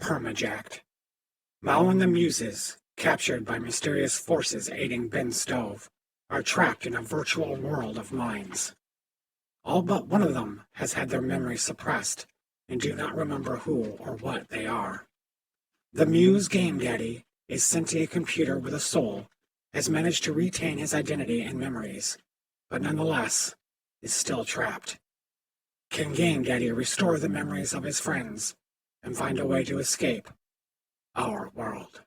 permajacked. Mao and the Muses, captured by mysterious forces aiding Ben Stove, are trapped in a virtual world of minds. All but one of them has had their memories suppressed and do not remember who or what they are. The Muse Game Daddy, a sentient computer with a soul, has managed to retain his identity and memories, but nonetheless is still trapped. Can Game Daddy restore the memories of his friends and find a way to escape our world?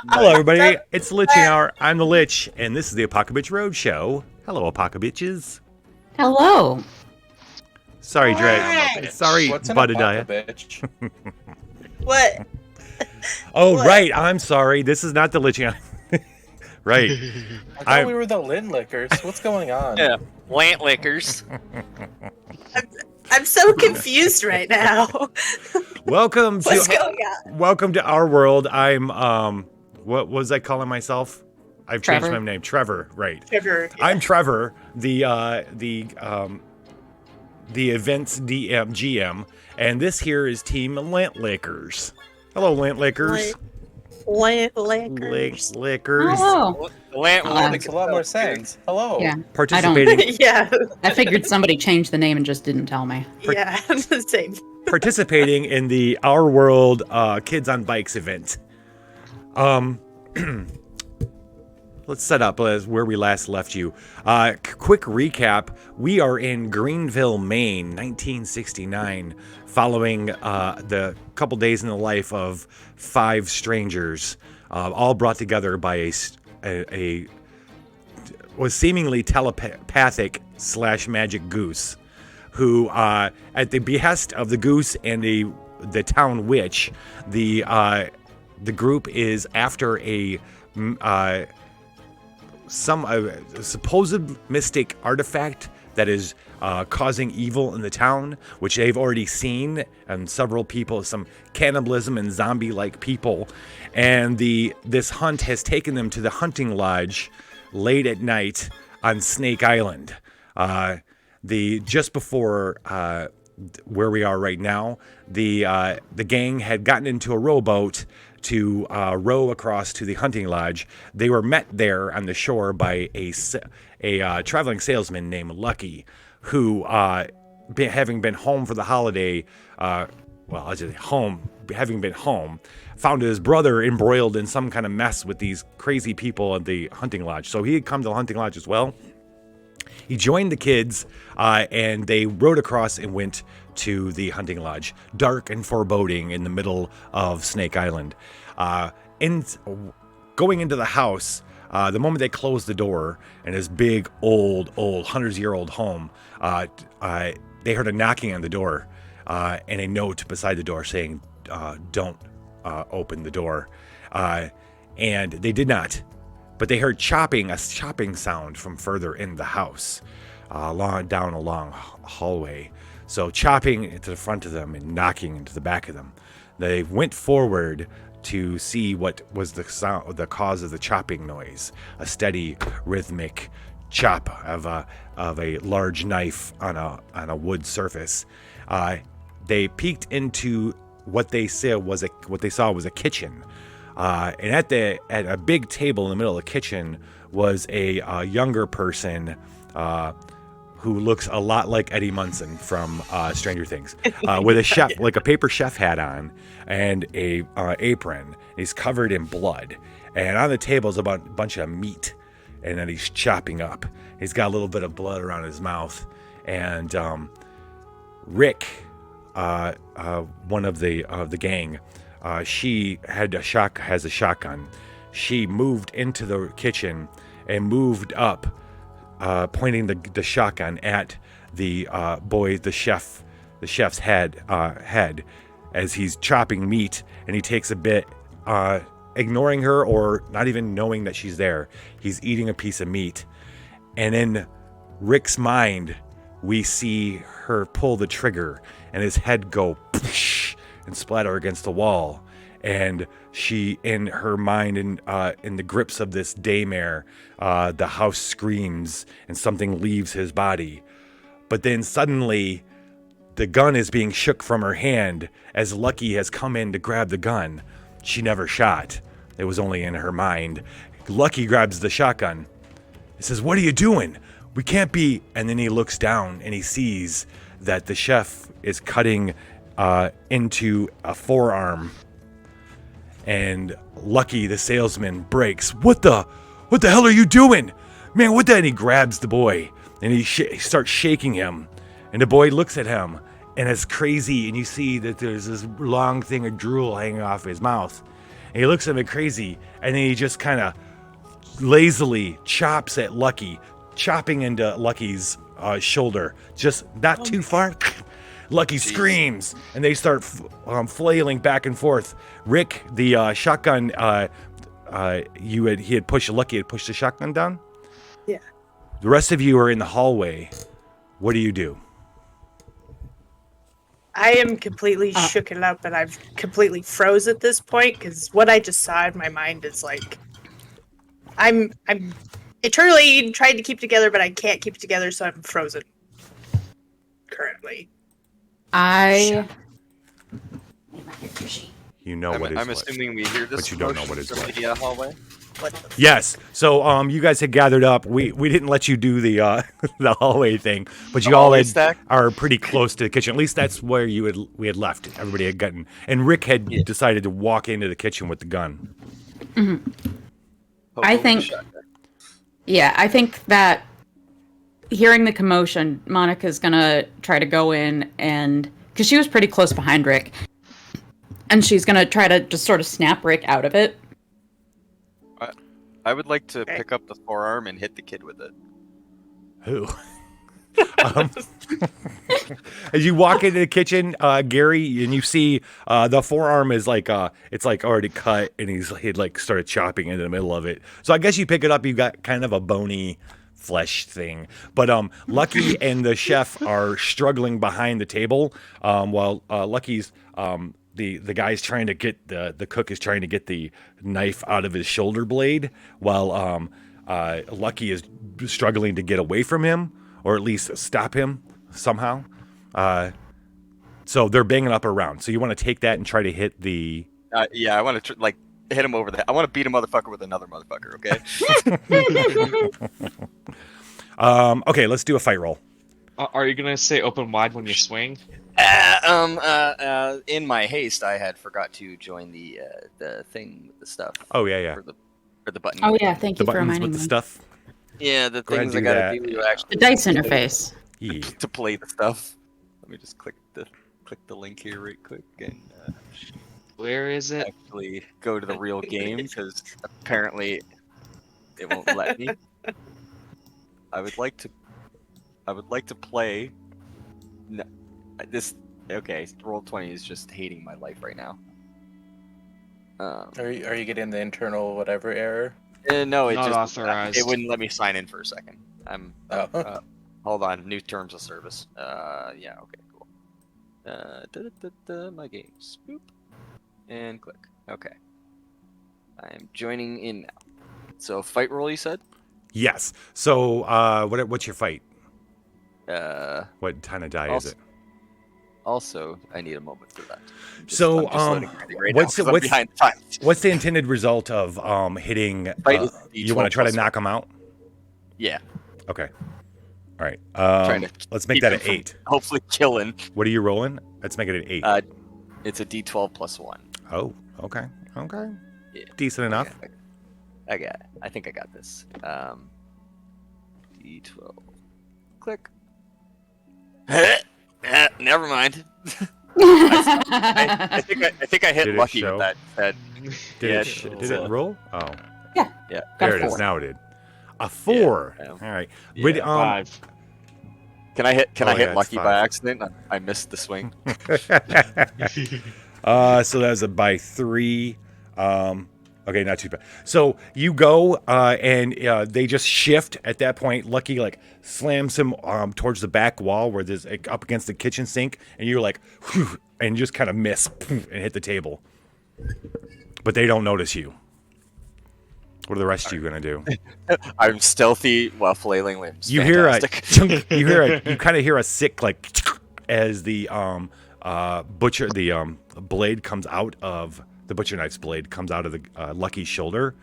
Hello, everybody. It's the Litching Hour. I'm the Lich, and this is the Apocabitch Roadshow. Hello, Apocabitches. Hello. Sorry, Dre. Sorry, What's an Budadiah. Apocabitch? What? Oh, What? right. I'm sorry. This is not the Litching Hour. Right. I thought we were the Lin Lickers. What's going on? Yeah, Lant Lickers. I'm so confused right now. Welcome What's to going on? welcome to our world. I'm what was I calling myself? I've changed Trevor. my name. Trevor. Right. Trevor, yeah. I'm Trevor, the events GM, and this here is Team Lint Lickers. Hello, Lint Lickers. Lickers. Lickers. Hello. Lant That makes a lot more sense. Hello. Yeah. Participating Yeah, I figured somebody changed the name and just didn't tell me. yeah, the same. participating in the Our World Kids on Bikes event. Let's set up as where we last left you. Quick recap. We are in Greenville, Maine, 1969, following the couple days in the life of 5 strangers, all brought together by a was seemingly telepathic / magic goose, who, at the behest of the goose and the town witch, the group is after a supposed mystic artifact that is causing evil in the town, which they've already seen, and several people, some cannibalism and zombie-like people, and this hunt has taken them to the hunting lodge late at night on Snake Island. Just before where we are right now, the gang had gotten into a rowboat to row across to the hunting lodge. They were met there on the shore by a traveling salesman named Lucky, who, having been home for the holiday, having been home, found his brother embroiled in some kind of mess with these crazy people at the hunting lodge. So he had come to the hunting lodge as well. He joined the kids, and they rode across and went to the hunting lodge, dark and foreboding in the middle of Snake Island. Going into the house, the moment they closed the door in his big, old 100-year-old home, they heard a knocking on the door and a note beside the door saying, don't open the door. And they did not. But they heard a chopping sound from further in the house, down a long hallway. So chopping into the front of them and knocking into the back of them. They went forward to see what was the cause of the chopping noise. A steady, rhythmic chop of a large knife on a wood surface. They peeked into what they saw was a kitchen. And at a big table in the middle of the kitchen was a younger person who looks a lot like Eddie Munson from Stranger Things, with a paper chef hat on and a apron. He's covered in blood, and on the table is a bunch of meat, and then he's chopping up. He's got a little bit of blood around his mouth, and Rick, one of the gang, she has a shotgun. She moved into the kitchen and moved up, pointing the shotgun at the chef's head as he's chopping meat, and he takes a bit, ignoring her or not even knowing that she's there. He's eating a piece of meat, and in Rick's mind, we see her pull the trigger and his head go and splatter against the wall. And she, in her mind, in the grips of this daymare, the house screams and something leaves his body. But then suddenly, the gun is being shook from her hand as Lucky has come in to grab the gun. She never shot. It was only in her mind. Lucky grabs the shotgun. He says, "What are you doing? We can't be..." And then he looks down and he sees that the chef is cutting into a forearm. And Lucky, the salesman, breaks. What the hell are you doing? Man, what the... And he grabs the boy and he starts shaking him. And the boy looks at him and it's crazy. And you see that there's this long thing of drool hanging off his mouth. And he looks at him crazy. And then he just kind of lazily chops at Lucky, chopping into Lucky's shoulder. Just not too far. Lucky screams, and they start flailing back and forth. Rick, the shotgun, he had pushed Lucky, had pushed the shotgun down. Yeah. The rest of you are in the hallway. What do you do? I am completely shooken up, and I've completely froze at this point because what I just saw in my mind is like, I'm eternally trying to keep together, but I can't keep it together, so I'm frozen currently. You know what is I'm what. assuming we hear this, But you don't know what is from what. the hallway. Yes. So you guys had gathered up. We didn't let you do the the hallway thing, but you all are pretty close to the kitchen. At least that's where we had left. Everybody had gotten, and Rick had decided to walk into the kitchen with the gun. Mm-hmm. I think that hearing the commotion, Monica's gonna try to go in and, because she was pretty close behind Rick, and she's gonna try to just sort of snap Rick out of it. I would like to pick up the forearm and hit the kid with it. Who? As you walk into the kitchen, Gary, and you see the forearm is like it's like already cut, and he'd like started chopping into the middle of it. So I guess you pick it up, you got kind of a bony flesh thing. But Lucky and the chef are struggling behind the table, while Lucky's the guy's trying to get the cook is trying to get the knife out of his shoulder blade, while Lucky is struggling to get away from him, or at least stop him somehow. So they're banging up around. So you want to take that and try to hit the... Yeah, I want to hit him over the head. I want to beat a motherfucker with another motherfucker, okay? Okay, let's do a fight roll. Are you going to say open wide when you swing? In my haste, I had forgot to join the thing with the stuff. Oh, yeah. For the button. Oh, yeah, thank The you for buttons reminding with me. the stuff. Yeah, the Go ahead things and I do gotta that. do to actually... The dice interface. Yeah. to play the stuff. Let me just click the link here right quick and Where is it? actually go to the real game, because apparently it won't let me. I would like to play. No, okay, Roll20 is just hating my life right now. Are you getting the internal whatever error? No, it Not just authorized. it wouldn't let me sign in for a second. Oh. Hold on, new terms of service. Yeah, okay, cool. My games. Boop. And click. Okay. I am joining in now. So fight roll, you said? Yes. So what's your fight? What kind of die is Also- it? Also, I need a moment for that. So, I'm just loading everything right what's now 'cause I'm behind time. What's the intended result of hitting? Fight is You want to try to D12+1. knock him out? Yeah, Okay. All right. trying to Let's make keep that him an from 8. hopefully killing. What are you rolling? Let's make it an 8. It's a D12+1. Oh, okay. Okay. Yeah. Decent enough. I got it. I think I got this. D12. Click. never mind. I think I hit Did it lucky show? with that. Did Yeah, it roll? Oh, Yeah. Got there a it is. 4. Now it did. A 4. Yeah. All right. Yeah. Wait, 5. Can I hit Oh, yeah, it's lucky 5. by accident? I missed the swing. So that was by 3. Okay, not too bad. So you go, and they just shift at that point. Lucky like slams him towards the back wall where there's like, up against the kitchen sink, and you're like, whew, and just kind of miss and hit the table. But they don't notice you. What are the rest of you gonna do? I'm stealthy while flailing limbs. You Fantastic. you kind of hear a sick like as the butcher blade comes out of the butcher knife's blade comes out of the Lucky's shoulder.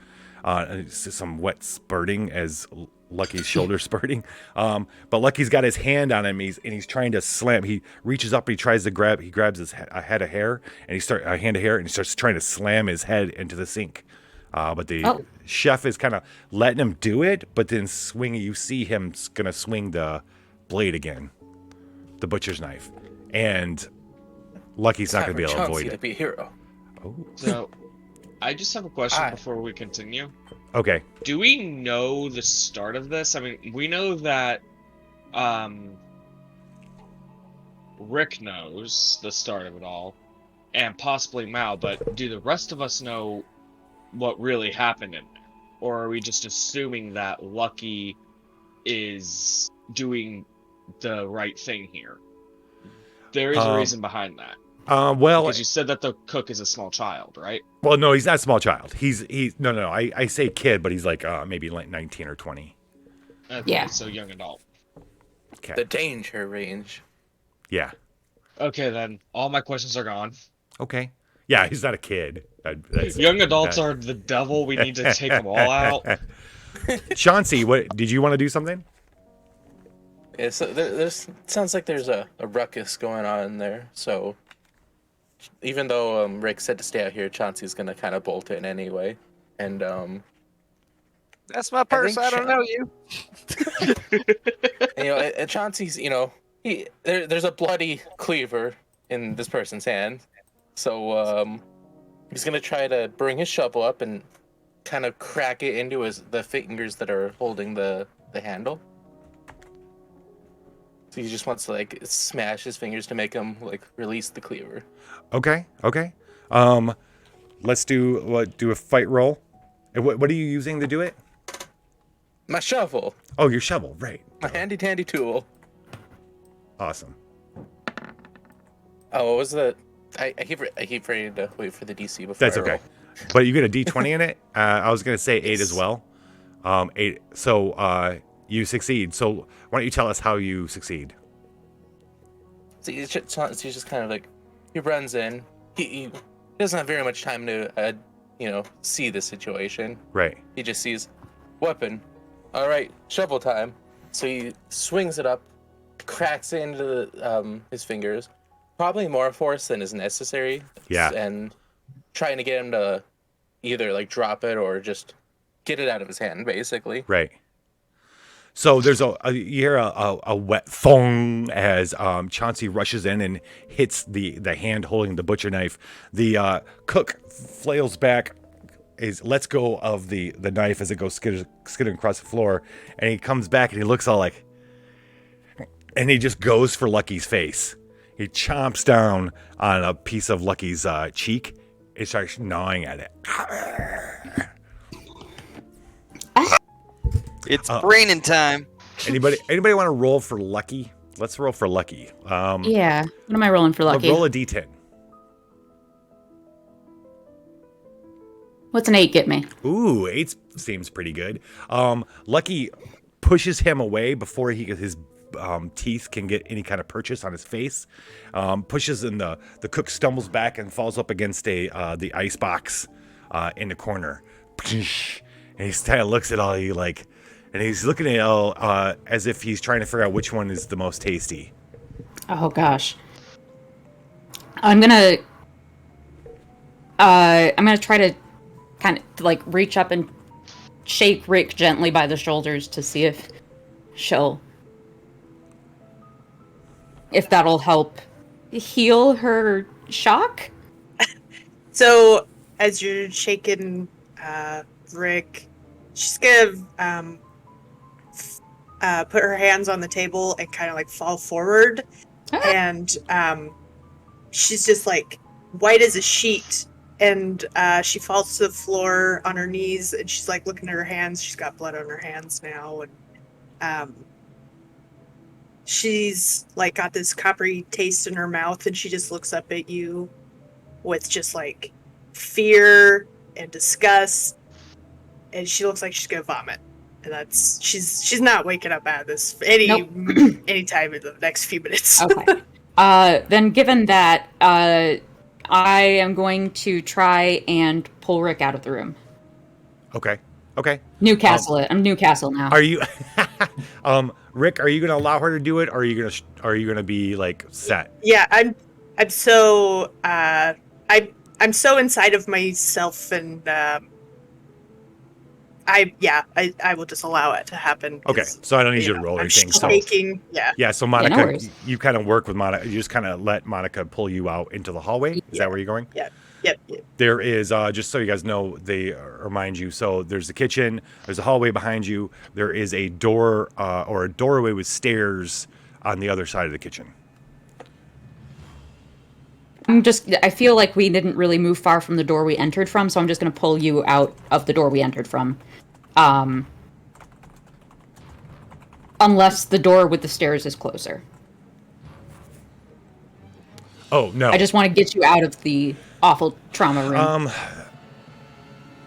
And it's some wet spurting as Lucky's shoulder spurting. But Lucky's got his hand on him. He's trying to slam. He reaches up. He tries to grab. He grabs a head of hair and a hand of hair and he starts trying to slam his head into the sink. But the chef is kind of letting him do it. But then you see him gonna swing the blade again, the butcher's knife, and Lucky's not gonna be able to avoid to it. be a hero. Oh, So, I just have a question before we continue. okay. Do we know the start of this? I mean, we know that Rick knows the start of it all, and possibly Mal, but do the rest of us know what really happened in there? Or are we just assuming that Lucky is doing the right thing here? There is a reason behind that. Well, Because you said that the cook is a small child, right? well, no, he's not a small child. He's no. I say kid, but he's like maybe like 19 or 20. Okay, Yeah. So young adult. Okay. The danger range. Yeah. Okay, then all my questions are gone. Okay. Yeah, he's not a kid. That's, Young adults that- are the devil. We need to take them all out. Chauncey, what did you want to do something? Yeah, so there's sounds like there's a ruckus going on there. So even though Rick said to stay out here, Chauncey's gonna kind of bolt in anyway. And That's my purse. think I don't know you. and Chauncey's there's a bloody cleaver in this person's hand. So he's gonna try to bring his shovel up and kind of crack it into the fingers that are holding the handle. So he just wants to like smash his fingers to make him like release the cleaver. Okay. Let's do a fight roll. And what are you using to do it? My shovel, Oh, your shovel, right? my handy dandy tool. Awesome. Oh, what was the? I keep forgetting to wait for the DC before. That's I okay. roll. But you get a D20 in it. I was gonna say 8 as well. 8. So you succeed. So why don't you tell us how you succeed? So he's just kind of like he runs in. He doesn't have very much time to see the situation. Right. He just sees weapon. All right, shovel time. So he swings it up, cracks it into his fingers. Probably more force than is necessary. Yeah. And trying to get him to either like drop it or just get it out of his hand, basically. Right. So there's you hear a wet thong as Chauncey rushes in and hits the hand holding the butcher knife. The cook flails back, lets go of the knife as it goes skidding across the floor, and he comes back and he looks all like, and he just goes for Lucky's face. He chomps down on a piece of Lucky's cheek and starts gnawing at it. It's braining time. Anybody want to roll for Lucky? Let's roll for Lucky. Yeah. What am I rolling for Lucky? Roll a D10. What's an 8 get me? Ooh, 8 seems pretty good. Lucky pushes him away before his teeth can get any kind of purchase on his face. Pushes and the cook stumbles back and falls up against the ice box in the corner. And he kind of looks at all you like, and he's looking at it all as if he's trying to figure out which one is the most tasty. Oh gosh. I'm gonna try to kind of like reach up and shake Rick gently by the shoulders to see if that'll help heal her shock? So as you're shaking Rick, she's gonna put her hands on the table and kind of like fall forward, and she's just like white as a sheet, and she falls to the floor on her knees, and she's like looking at her hands. She's got blood on her hands now, and she's like got this coppery taste in her mouth, and she just looks up at you with just like fear and disgust, and she looks like she's gonna vomit. And that's she's not waking up out of this any time in the next few minutes. Okay. Then given that, I am going to try and pull Rick out of the room. Okay. Newcastle. I'm Newcastle now. Are you, Rick? Are you gonna allow her to do it, or are you gonna be like set? Yeah, I'm so I'm so inside of myself, and I will just allow it to happen. Okay, so I don't need you to roll I'm anything. shaking. Yeah. So Monica, no worries. you kind of work with Monica. You just kind of let Monica pull you out into the hallway. Is that where you're going? Yep. There is, just so you guys know, they remind you, so there's the kitchen, there's a hallway behind you, there is a door or a doorway with stairs on the other side of the kitchen. I feel like we didn't really move far from the door we entered from, so I'm just going to pull you out of the door we entered from. Unless the door with the stairs is closer. Oh, no. I just want to get you out of the awful trauma room.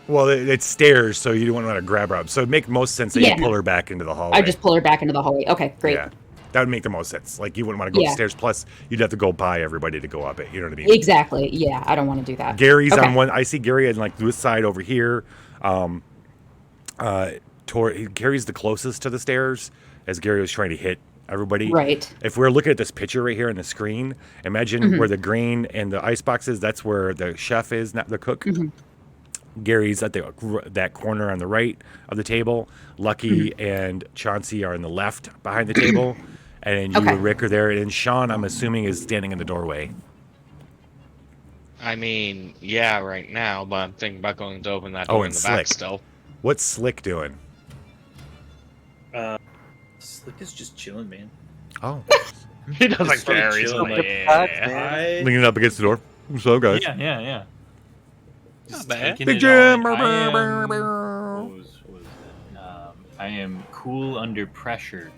Well, it's stairs, so you don't want to grab her up. So it'd make most sense that you pull her back into the hallway. I just pull her back into the hallway. Okay, great. Yeah. That would make the most sense. Like, you wouldn't want to go upstairs. Plus, you'd have to go by everybody to go up it. You know what I mean? Exactly. Yeah, I don't want to do that. Gary's on one. I see Gary on, like, this side over here. Gary's the closest to the stairs, as Gary was trying to hit everybody. Right. If we're looking at this picture right here on the screen, imagine where the green and the icebox is. That's where the chef is, not the cook. Gary's at that corner on the right of the table. Lucky and Chauncey are on the left behind the table. And you and Rick are there. And Sean, I'm assuming, is standing in the doorway. I mean, yeah, right now, but I'm thinking about going to open that door in the back still. What's Slick doing? Slick is just chilling, man. Oh. He doesn't care. He's Leaning up against the door. What's up, guys? Yeah. Not bad. Big Jim. I am cool under pressure.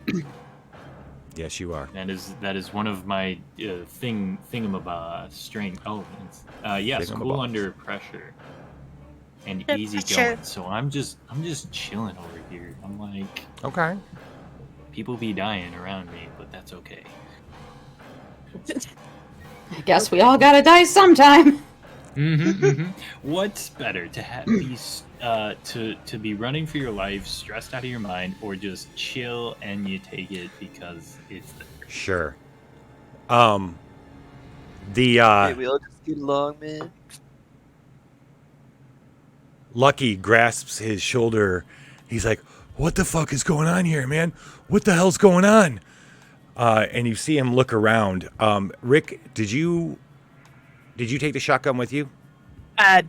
Yes, you are. That is one of my strength. Oh, yes, cool under pressure and easy going. So I'm just chilling over here. I'm like, okay. People be dying around me, but that's okay. I guess we all gotta die sometime. What's better, to have these to be running for your life, stressed out of your mind, or just chill and you take it because it's there? Sure. Hey, we all just get along, man. Lucky grasps his shoulder. He's like, "What the fuck is going on here, man? What the hell's going on?" And you see him look around. Rick, did you take the shotgun with you?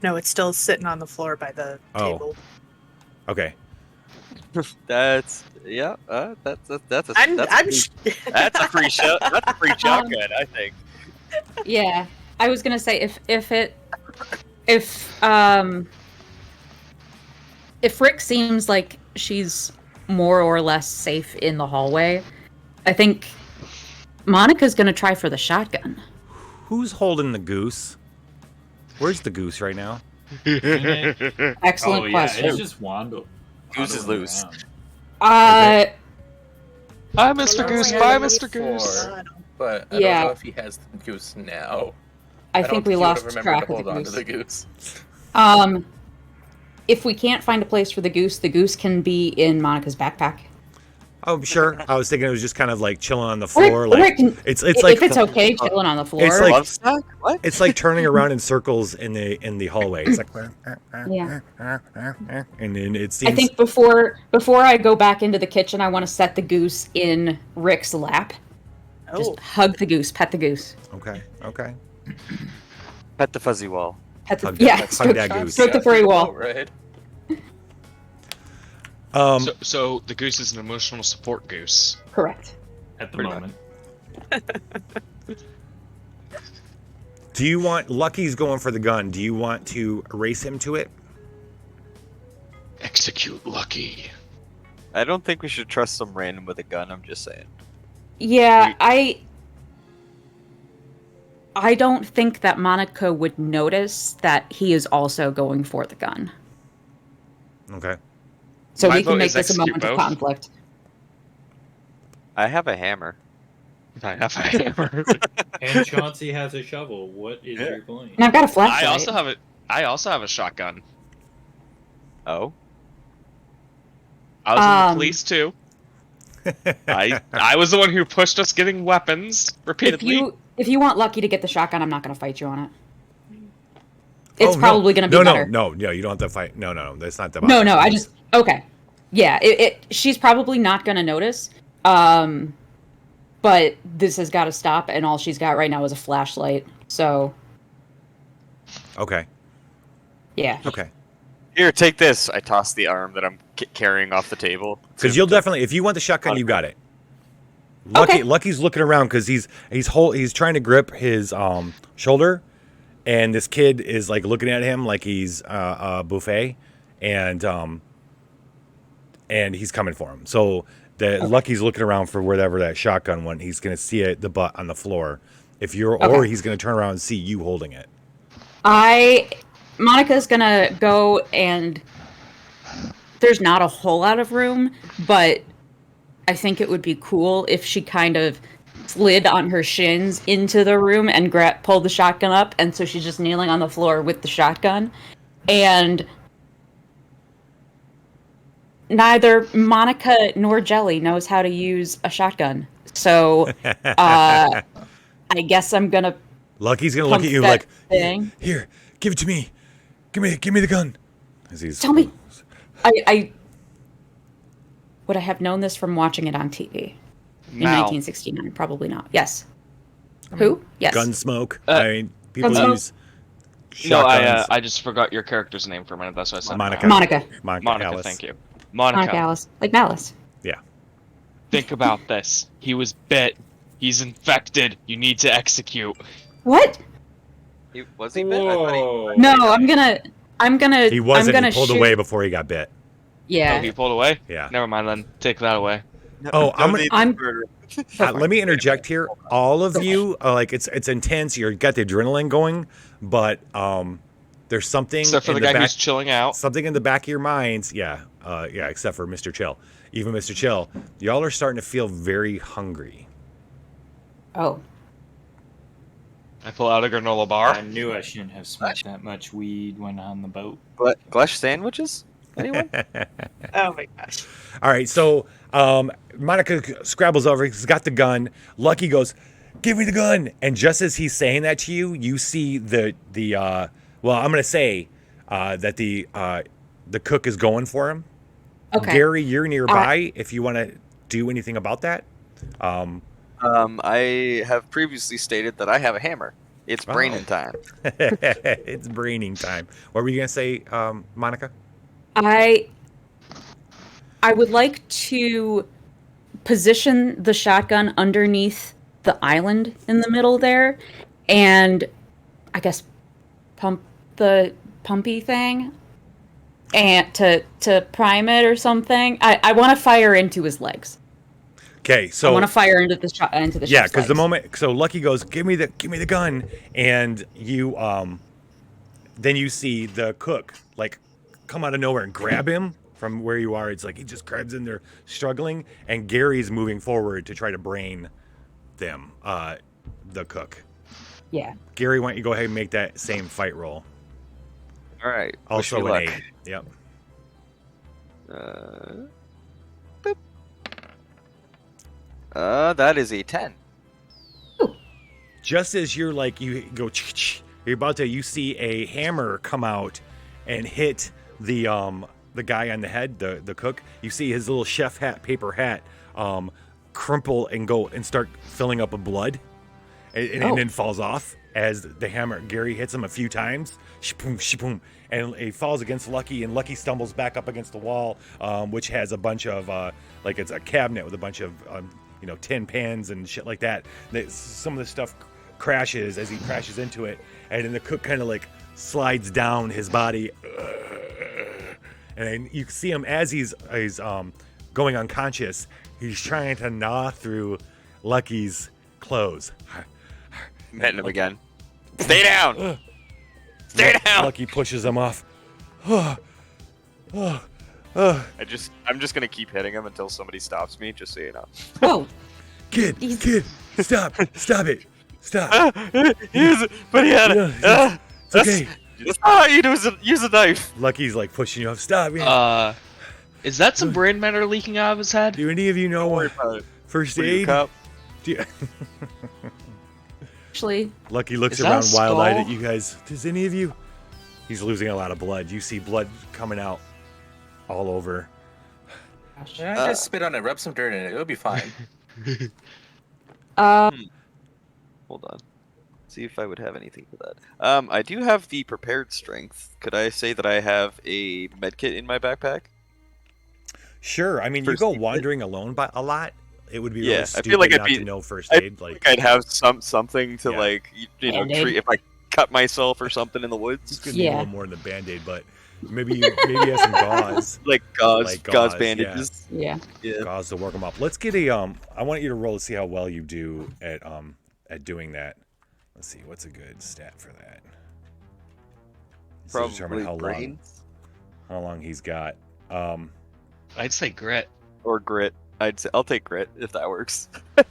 No, it's still sitting on the floor by the table. Okay. That's a free shot. That's a free shotgun, I think. Yeah, I was gonna say if Rick seems like she's more or less safe in the hallway, I think Monica's gonna try for the shotgun. Who's holding the goose? Where's the goose right now? Excellent question. It's just Wando. Goose is loose. Bye, Mr. Goose. Bye, Mr. Goose. But I don't know if he has the goose now. I think we lost track of the goose. If we can't find a place for the goose can be in Monica's backpack. Oh, sure. I was thinking it was just kind of like chilling on the floor. It's if like it's okay chilling on the floor. It's like turning around in circles in the hallway. It's like yeah. And then it seems. I think before I go back into the kitchen, I want to set the goose in Rick's lap. Oh, Just hug the goose, pet the goose. Okay. Okay. Pet the fuzzy wall. Pet the, Hug yeah, hug stroke, that goose. stroke the furry wall. Right. So the goose is an emotional support goose. Correct. At the Pretty moment. Do you want Lucky's going for the gun? Do you want to race him to it? Execute Lucky. I don't think we should trust some random with a gun. I'm just saying. Yeah, I don't think that Monica would notice that he is also going for the gun. Okay. So My we can vote make is this a execute moment of both. conflict. I have a hammer. I have a hammer. And Chauncey has a shovel. What is your point? And I've got a flashlight. I also have a shotgun. Oh, I was in the Um, police too. I was the one who pushed us getting weapons repeatedly. If you want Lucky to get the shotgun, I'm not going to fight you on it. It's Oh, probably going to be better. No, you don't have to fight. No, that's not the. No, I just okay. Yeah, she's probably not going to notice. But this has got to stop, and all she's got right now is a flashlight. So Okay. yeah. Okay. here, take this. I toss the arm that I'm carrying off the table. Because you'll definitely, if you want the shotgun, you got it. Okay. Lucky's looking around because he's trying to grip his shoulder, and this kid is like looking at him like he's a buffet, and he's coming for him. So Lucky's looking around for wherever that shotgun went. He's gonna see it, the butt on the floor. Or he's gonna turn around and see you holding it. Monica's gonna go, and there's not a whole lot of room, but I think it would be cool if she kind of slid on her shins into the room and pulled the shotgun up, and so she's just kneeling on the floor with the shotgun. And neither Monica nor Jelly knows how to use a shotgun, so I guess I'm gonna. Lucky's gonna look pump at you that like, thing. here, give it to me. Give me the gun. As he's- Tell me. I would I have known this from watching it on TV in Mal. 1969? Probably not. Yes. Who? Yes. Gunsmoke. Uh, I mean, people Gunsmoke. use No, shotguns. I just forgot your character's name for a minute. That's why I said Monica. Monica. Monica, Alice. thank you. Monica Monica, Alice. Like Malice. Yeah. think about this. He was bit. He's infected. You need to execute. What? Was he bit? I thought he- Whoa. No, I'm gonna. He wasn't. I'm gonna He pulled shoot. away before he got bit. Yeah. Oh, he pulled away? Yeah. Never mind then. Take that away. Oh, I'm gonna. I'm- Let me interject here. All of you, like it's intense. You've got the adrenaline going, but there's something Except for in the the guy back, who's chilling out. something in the back of your minds. Yeah, except for Mr. Chill. Even Mr. Chill, y'all are starting to feel very hungry. Oh. I pull out a granola bar. I knew I shouldn't have smoked that much weed when on the boat. Glesh sandwiches? Anyone? Oh my gosh. All right, so Monica scrabbles over. He's got the gun. Lucky goes, "Give me the gun!" And just as he's saying that to you, you see the well, I'm gonna say that the cook is going for him. Okay. Gary, you're nearby. If you want to do anything about that, I have previously stated that I have a hammer. It's braining time. it's braining time. What were you gonna say, Monica? I would like to position the shotgun underneath the island in the middle there, and I guess pump the pumpy thing, and to prime it or something. I want to fire into his legs. Okay, so I want to fire into the shot into the yeah, ship's because the legs. moment so Lucky goes, give me the gun, and you then you see the cook like come out of nowhere and grab him from where you are. It's like he just grabs in there struggling, and Gary's moving forward to try to brain them, the cook. Yeah. Gary, why don't you go ahead and make that same fight roll? All right. Wish Also me an luck. 8. Yep. Boop. That is a 10. Just as you're like you go, you're about to, you see a hammer come out and hit the guy on the head, the cook. You see his little chef hat, paper hat, crumple and go and start filling up with blood, and then falls off as the hammer. Gary hits him a few times, shaboom, shaboom, and he falls against Lucky, and Lucky stumbles back up against the wall, which has a bunch of like it's a cabinet with a bunch of tin pans and shit like that. Some of the stuff crashes as he crashes into it, and then the cook kind of like slides down his body, and then you can see him as he's going unconscious. He's trying to gnaw through Lucky's clothes. I'm hitting him again. Stay down. Stay down. Lucky pushes him off. I'm just gonna keep hitting him until somebody stops me, just so you know. Oh, Kid, stop it, stop. But he had it. It's okay. That's not how you do. Use a knife. Lucky's like pushing you off. Stop it. Is that some brain matter leaking out of his head? Do any of you know what first aid? Cup. actually, Lucky looks Is that around a wild-eyed skull? at you guys. Does any of you? He's losing a lot of blood. You see blood coming out all over. Yeah, just spit on it, rub some dirt in it. It'll be fine. Hold on. See if I would have anything for that. I do have the prepared strength. Could I say that I have a medkit in my backpack? Sure. I mean, you First go aid wandering alone by a lot. It would be really Yeah, I stupid feel like I'd not be- to know first I aid. feel Like, like I'd have something to Yeah. like treat Band-Aid? if I cut myself or something in the you woods. could need a Yeah. little more than the Band-Aid, but maybe you have some gauze. Like gauze, Like gauze gauze, bandages. yeah. Yeah. Gauze to work them up. Let's get a I want you to roll to see how well you do at doing that. Let's see, what's a good stat for that? This will determine Probably how long he's got. I'd say grit. or grit. I'll take grit if that works. I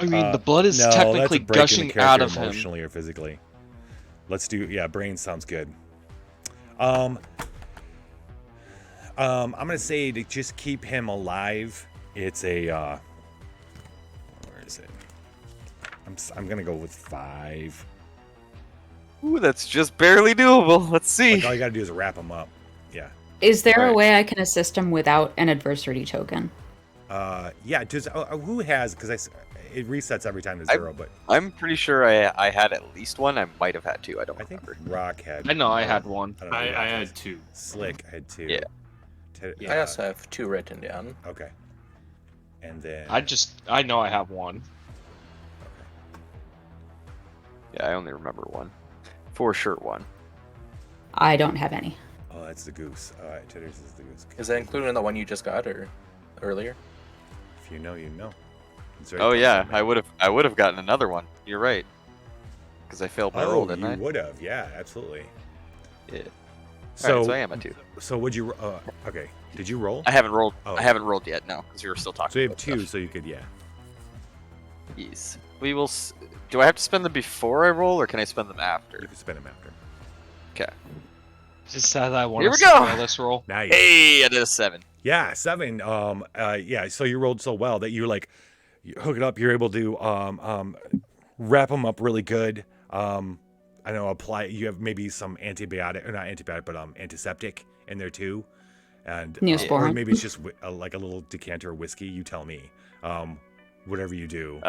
mean, the blood is no, technically that's a break in the gushing character out of him. emotionally or physically. Let's do brain sounds good. I'm gonna say to just keep him alive. It's a where is it? I'm gonna go with 5. Ooh, that's just barely doable. Let's see. Like all you gotta do is wrap him up. Yeah. Is there a Alright. way I can assist him without an adversity token? Yeah. Does who has? Because it resets every time to I- 0. But I'm pretty sure I had at least one. I might have had 2. I don't I think remember. Rock had. I know I had one. I don't know I who else had 2. Slick had 2. Yeah. I also have 2 written down. Okay. And then I know I have one. Yeah, I only remember one. For sure, one. I don't have any. Oh, that's the goose. All right, Titters is the goose. Is that included in the one you just got or earlier? If you know, you know. It's very Oh yeah, personal, man. I would have gotten another one. You're right. Because I failed my roll, didn't you I? would have. Yeah, absolutely. Yeah. So, Alright, so I am a 2. so would you? Okay. Did you roll? I haven't rolled. Oh. I haven't rolled yet. No, because we were still talking. So you have about 2. stuff. So you could, yeah. Yes. We will. Do I have to spend them before I roll, or can I spend them You after? can spend them after. Okay. Just sad I want Here to we go! spoil this roll. Nice. Hey, I did a 7. Yeah, 7. Yeah. So you rolled so well that you you hook it up. You're able to wrap them up really good. I know apply. You have maybe some antibiotic, or not antibiotic, but antiseptic in there too, and Neosporin. or maybe it's just like a little decanter of whiskey. You tell me. Whatever you do.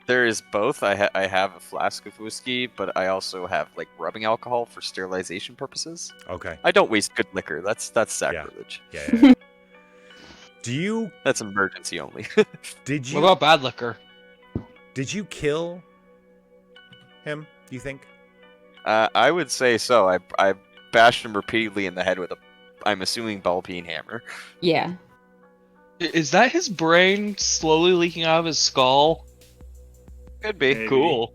There is both. I have a flask of whiskey, but I also have like rubbing alcohol for sterilization purposes. Okay. I don't waste good liquor. That's sacrilege. Yeah. Do you? That's emergency only. Did you? What about bad liquor? Did you kill him? Do you think? I would say so. I bashed him repeatedly in the head with a, I'm assuming, ball-peen hammer. Yeah. Is that his brain slowly leaking out of his skull? Could be. Maybe. Cool.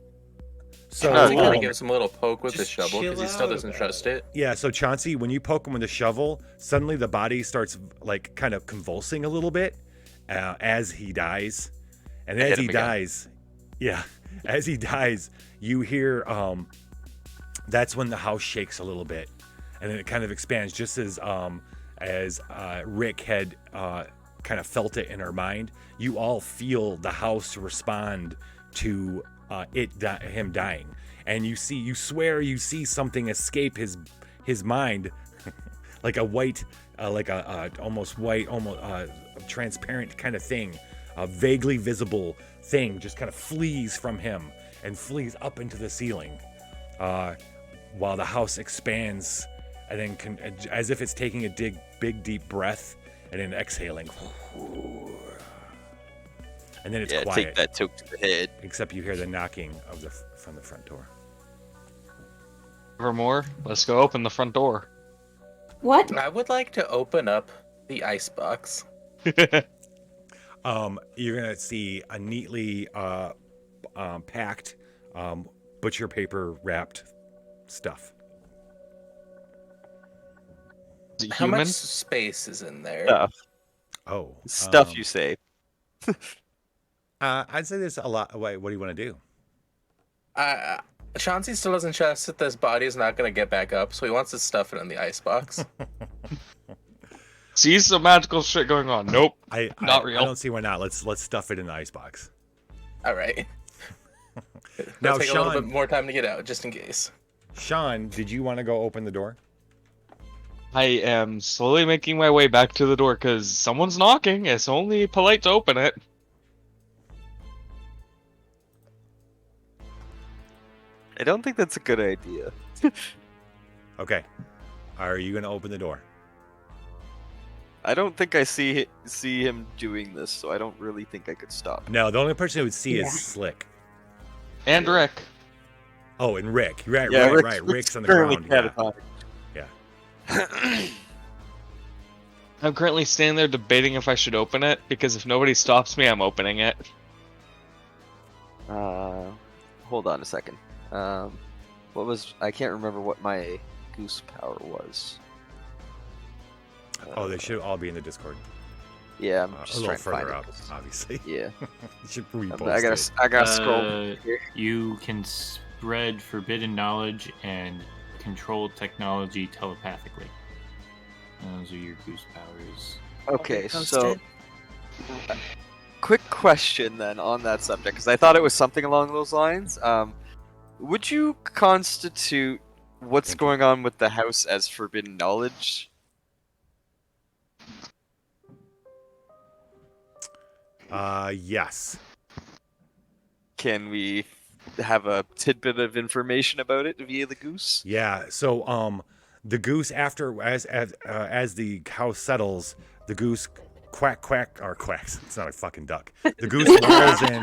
So I think um, he gives him a little poke with the just shovel because he chill still out doesn't about trust it. yeah, so Chauncey, when you poke him with a shovel, suddenly the body starts like kind of convulsing a little bit as he dies, and I as hit he him again. dies, as he dies, you hear that's when the house shakes a little bit, and then it kind of expands just as Rick had kind of felt it in her mind. You all feel the house respond to him dying, and you swear you see something escape his mind, like a white, like a almost white, almost transparent kind of thing, a vaguely visible thing, just kind of flees from him and flees up into the ceiling, while the house expands, and then as if it's taking a big deep breath and then exhaling, and then it's quiet. Take that toke to the head. Except you hear the knocking from the front door. Evermore, let's go open the front door. What? I would like to open up the icebox. You're gonna see a neatly packed butcher paper wrapped stuff. Is it How human? much space is in there? Stuff. Oh, Stuff you say. I'd say there's a lot. Wait, what do you want to do? Chauncey still doesn't trust that this body is not going to get back up, so he wants to stuff it in the icebox. See some magical shit going on. Nope. Not real. I don't see why not. Let's stuff it in the icebox. All right. Now, It'll take a Sean, little bit more time to get out, just in case. Sean, did you want to go open the door? I am slowly making my way back to the door because someone's knocking. It's only polite to open it. I don't think that's a good idea. Okay. Are you gonna open the door? I don't think I see him doing this, so I don't really think I could stop. No, the only person who would see is Slick. And Rick. Oh, and Rick. Right. Rick's on the currently ground. catatonic. Yeah. I'm currently standing there debating if I should open it because if nobody stops me, I'm opening it. Hold on a second. I can't remember what my goose power was. Oh, they should all be in the Discord. Yeah, I'm A just little trying to find further it. up, obviously. Yeah. You should repost I gotta it. scroll here. You can spread forbidden knowledge and control technology telepathically. Those are your goose powers. Okay, Post so it. quick question then on that subject, because I thought it was something along those lines. Would you constitute what's going on with the house as forbidden knowledge? Yes. Can we have a tidbit of information about it via the goose? Yeah. So, the goose as the house settles, the goose quacks. It's not a fucking duck. The goose waddles in.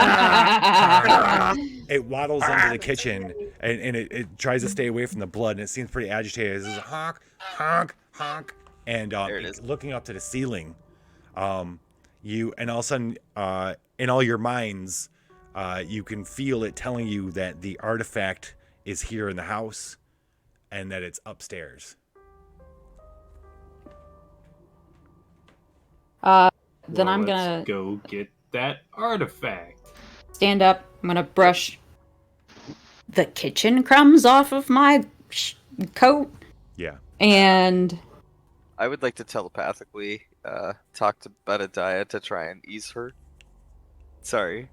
It waddles into the kitchen and it tries to stay away from the blood, and it seems pretty agitated. It says honk, honk, honk, and There it is. looking up to the ceiling. You and all of a sudden, in all your minds, you can feel it telling you that the artifact is here in the house, and that it's upstairs. Then I'm gonna Let's go get that artifact. stand up. I'm gonna brush the kitchen crumbs off of my coat, Yeah. and I would like to telepathically talk to Budadiah to try and ease her. Sorry.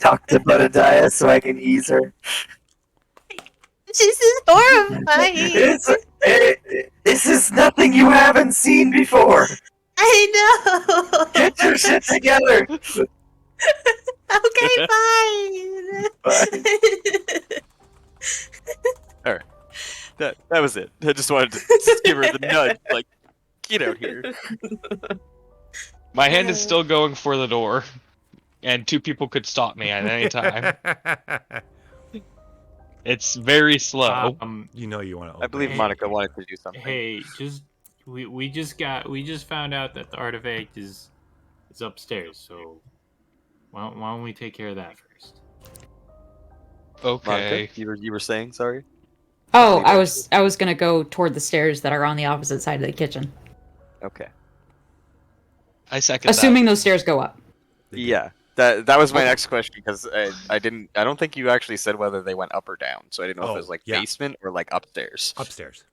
Talk to Budadiah so I can ease her. This is horrifying. This is nothing you haven't seen before. I know. Get your shit together. Okay, fine. Alright. That was it. I just wanted to just give her the nudge, like, get out here. My hand is still going for the door, and two people could stop me at any time. It's very slow. You know you want to. I believe Hey. Monica wanted to do something. Hey, we just found out that the artifact is upstairs. So why don't we take care of that first? Okay. Monica, you were saying, sorry? oh, I was gonna go toward the stairs that are on the opposite side of the kitchen, Okay. I second assuming those stairs go up. Yeah. That was my next question, because I don't think you actually said whether they went up or down, so I didn't know if it was like yeah. basement or like upstairs. Upstairs.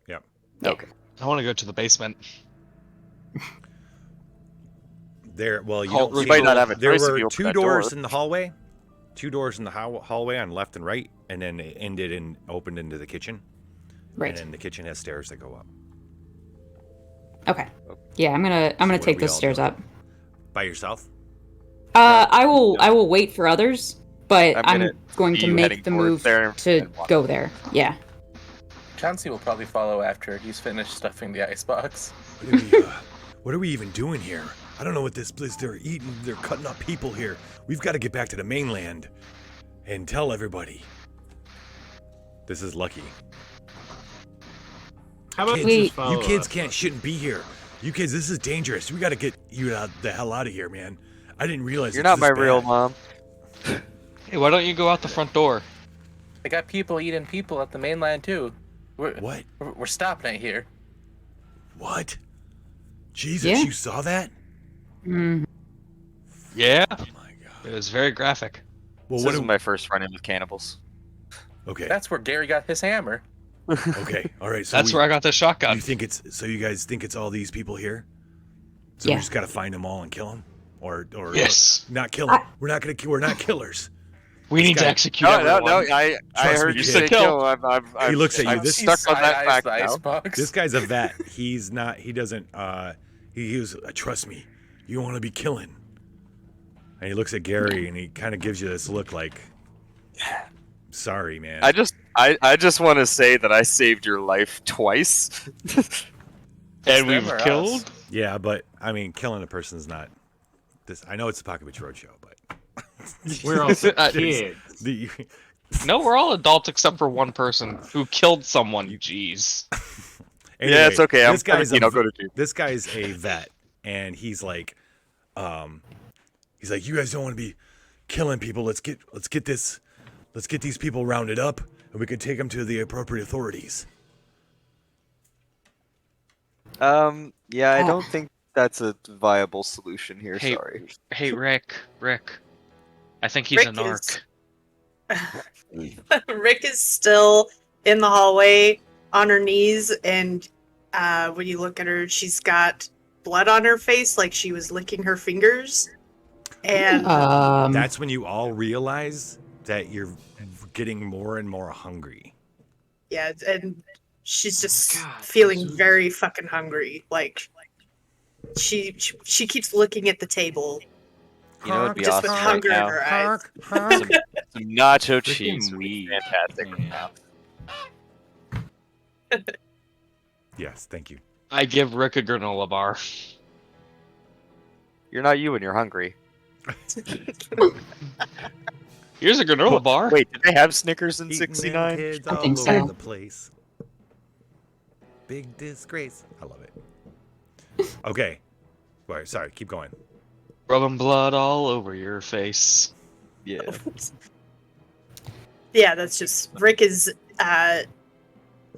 Yep. Yeah. Okay. that. I want to go to the basement. There. Well, you Call- don't We see might not have a There choice if were you open two that doors door. in the hallway. Two doors in the hallway on left and right, and then it ended and opened into the kitchen. Right. And then the kitchen has stairs that go up. Okay. Yeah, I'm gonna what take we those all stairs do. up. By yourself? I will wait for others, but I'm going see to you make heading the towards move there to and walk. go there. Yeah. Chauncey will probably follow after he's finished stuffing the icebox. What are we even doing here? I don't know what this is. They're eating, they're cutting up people here. We've got to get back to the mainland and tell everybody. This is Lucky. How about We- just follow You kids us? shouldn't be here. You kids, this is dangerous. We got to get you the hell out of here, man. I didn't realize You're it's not this my real bad. mom. Hey, why don't you go out the front door? They got people eating people at the mainland too. What? We're stopping it here. What? Jesus, Yeah. you saw that? Mm. Yeah, Oh my god. it was very graphic. Well, This what is do, my first run-in with cannibals. okay. That's where Gary got his hammer. Okay. All right. So That's where I got the shotgun. You think it's so? You guys think it's all these people here? So Yeah. we just got to find them all and kill them, or Yes. not kill them. We're not We killers. need guy- to execute No, everyone. I Trust heard me, you kid. say Kill. kill. He looks at you. I'm This- stuck on that fact the now. icebox. This guy's a vet. He's not. He doesn't. He was. Trust me. You want to be killing. And he looks at Gary and he kind of gives you this look like, sorry, man. I just want to say that I saved your life twice. And them we've or us? killed. Yeah, but I mean, killing a person is not. This. I know it's the Apocabitch Roadshow, but We're also I- kids. the, No, we're all adults except for one person who killed someone. Jeez. Yeah, it's okay. I'm This guy's 17, I'll go to jail. This guy's a vet, and he's like, you guys don't want to be killing people. Let's get these people rounded up, and we can take them to the appropriate authorities. Yeah, I don't think that's a viable solution here. Hey, Sorry. Hey, Rick. I think he's Rick a narc. Rick is still in the hallway on her knees, and when you look at her, she's got blood on her face, like she was licking her fingers. And That's when you all realize that you're getting more and more hungry. yeah, and she's just God, feeling this is- very fucking hungry. Like she keeps looking at the table. You know, it'd be Just with awesome right hunger in now. her eyes. Some nacho Freaking cheese would be weed. fantastic right Yeah. now. Yes, thank you. I give Rick a granola bar. You're not you when you're hungry. Here's a granola bar. Wait, did they have Snickers in Eating '69? kids I all think over so. the place. Big disgrace. I love it. Okay. Wait, sorry, keep going. Rubbing blood all over your face. Yeah. Yeah, that's just Rick is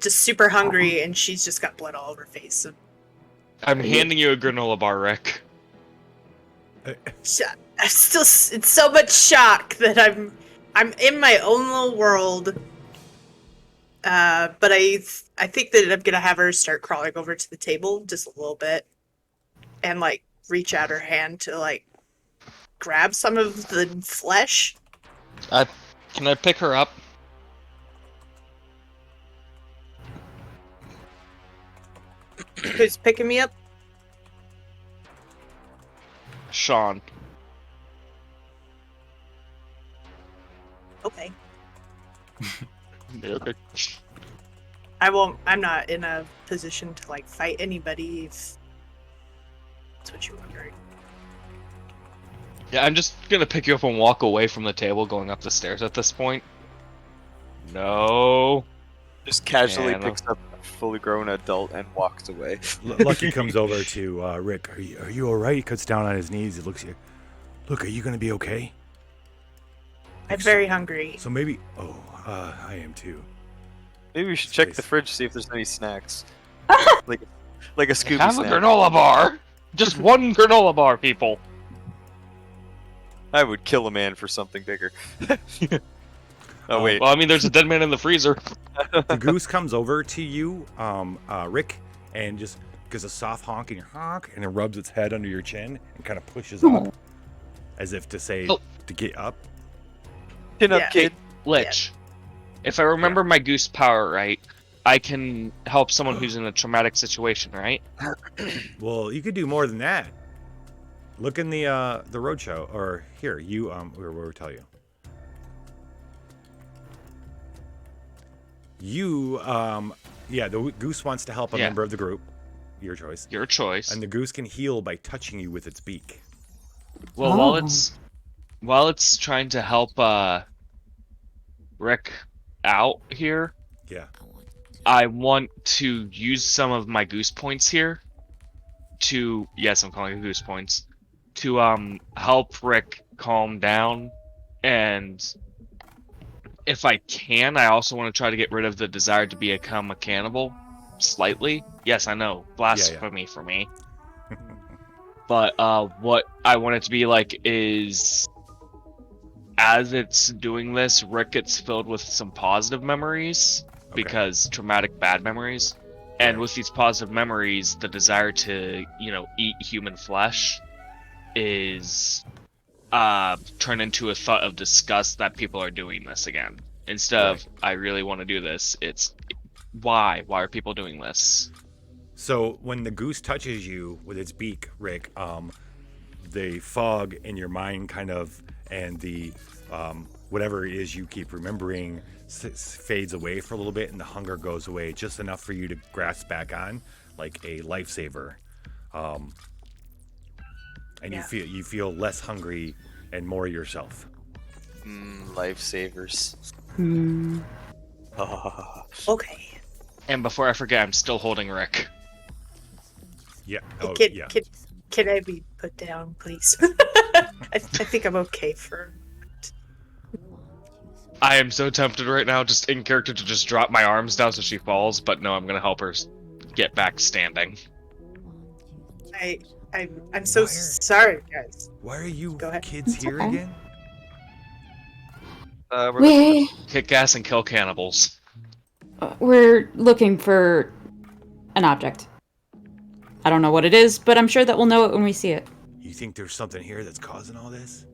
just super hungry, and she's just got blood all over her face. So I'm handing you a granola bar, Rick. I'm still in so much shock that I'm in my own little world. But I think that I'm gonna have her start crawling over to the table just a little bit, and like reach out her hand to like grab some of the flesh. Can I pick her up? Who's picking me up? Sean. Okay. Okay. I won't. I'm not in a position to like fight anybody. If that's what you're wondering. Yeah, I'm just gonna pick you up and walk away from the table going up the stairs at this point. No. Just casually Yeah, no. picks up a fully grown adult and walks away. Lucky comes over to Rick. Are you all right? He cuts down on his knees. He looks at you. Look, are you gonna be okay? I'm very hungry. So maybe. Oh, I am too. Maybe we should This check place- the fridge, see if there's any snacks. like a Scooby Have a snack. granola bar. Just one granola bar, people. I would kill a man for something bigger. Oh wait. Well, I mean, there's a dead man in the freezer. The goose comes over to you, Rick, and just gives a soft honk and it rubs its head under your chin and kind of pushes up, as if to say Oh. to get up. Chin up, Yeah. kid. Lich. If I remember my goose power right, I can help someone who's in a traumatic situation, right? Well, you could do more than that. Look in the Roadshow, or here, you we'll tell you. You yeah, the goose wants to help a Yeah. member of the group. Your choice. Your choice. And the goose can heal by touching you with its beak. Well, Oh. while it's trying to help Rick out here, Yeah. I want to use some of my goose points here to, yes, I'm calling it goose points, to help Rick calm down, and if I can, I also want to try to get rid of the desire to become a cannibal slightly. Yes, I know, blasphemy for me. But what I want it to be like is, as it's doing this, Rick gets filled with some positive memories, because traumatic bad memories. And with these positive memories, the desire to, eat human flesh is turned into a thought of disgust that people are doing this again. Instead of, I really want to do this, it's, why? Why are people doing this? So when the goose touches you with its beak, Rick, the fog in your mind kind of, and the whatever it is you keep remembering fades away for a little bit, and the hunger goes away just enough for you to grasp back on like a lifesaver, and you feel less hungry and more yourself. Lifesavers. Okay. And before I forget, I'm still holding Rick. Yeah. Can I be put down, please? I think I'm okay for. I am so tempted right now, just in character, to just drop my arms down so she falls, but no, I'm gonna help her get back standing. I'm so sorry, guys. Why are you Go ahead. kids here again? We're Kick ass and kill cannibals. We're looking for an object. I don't know what it is, but I'm sure that we'll know it when we see it. You think there's something here that's causing all this?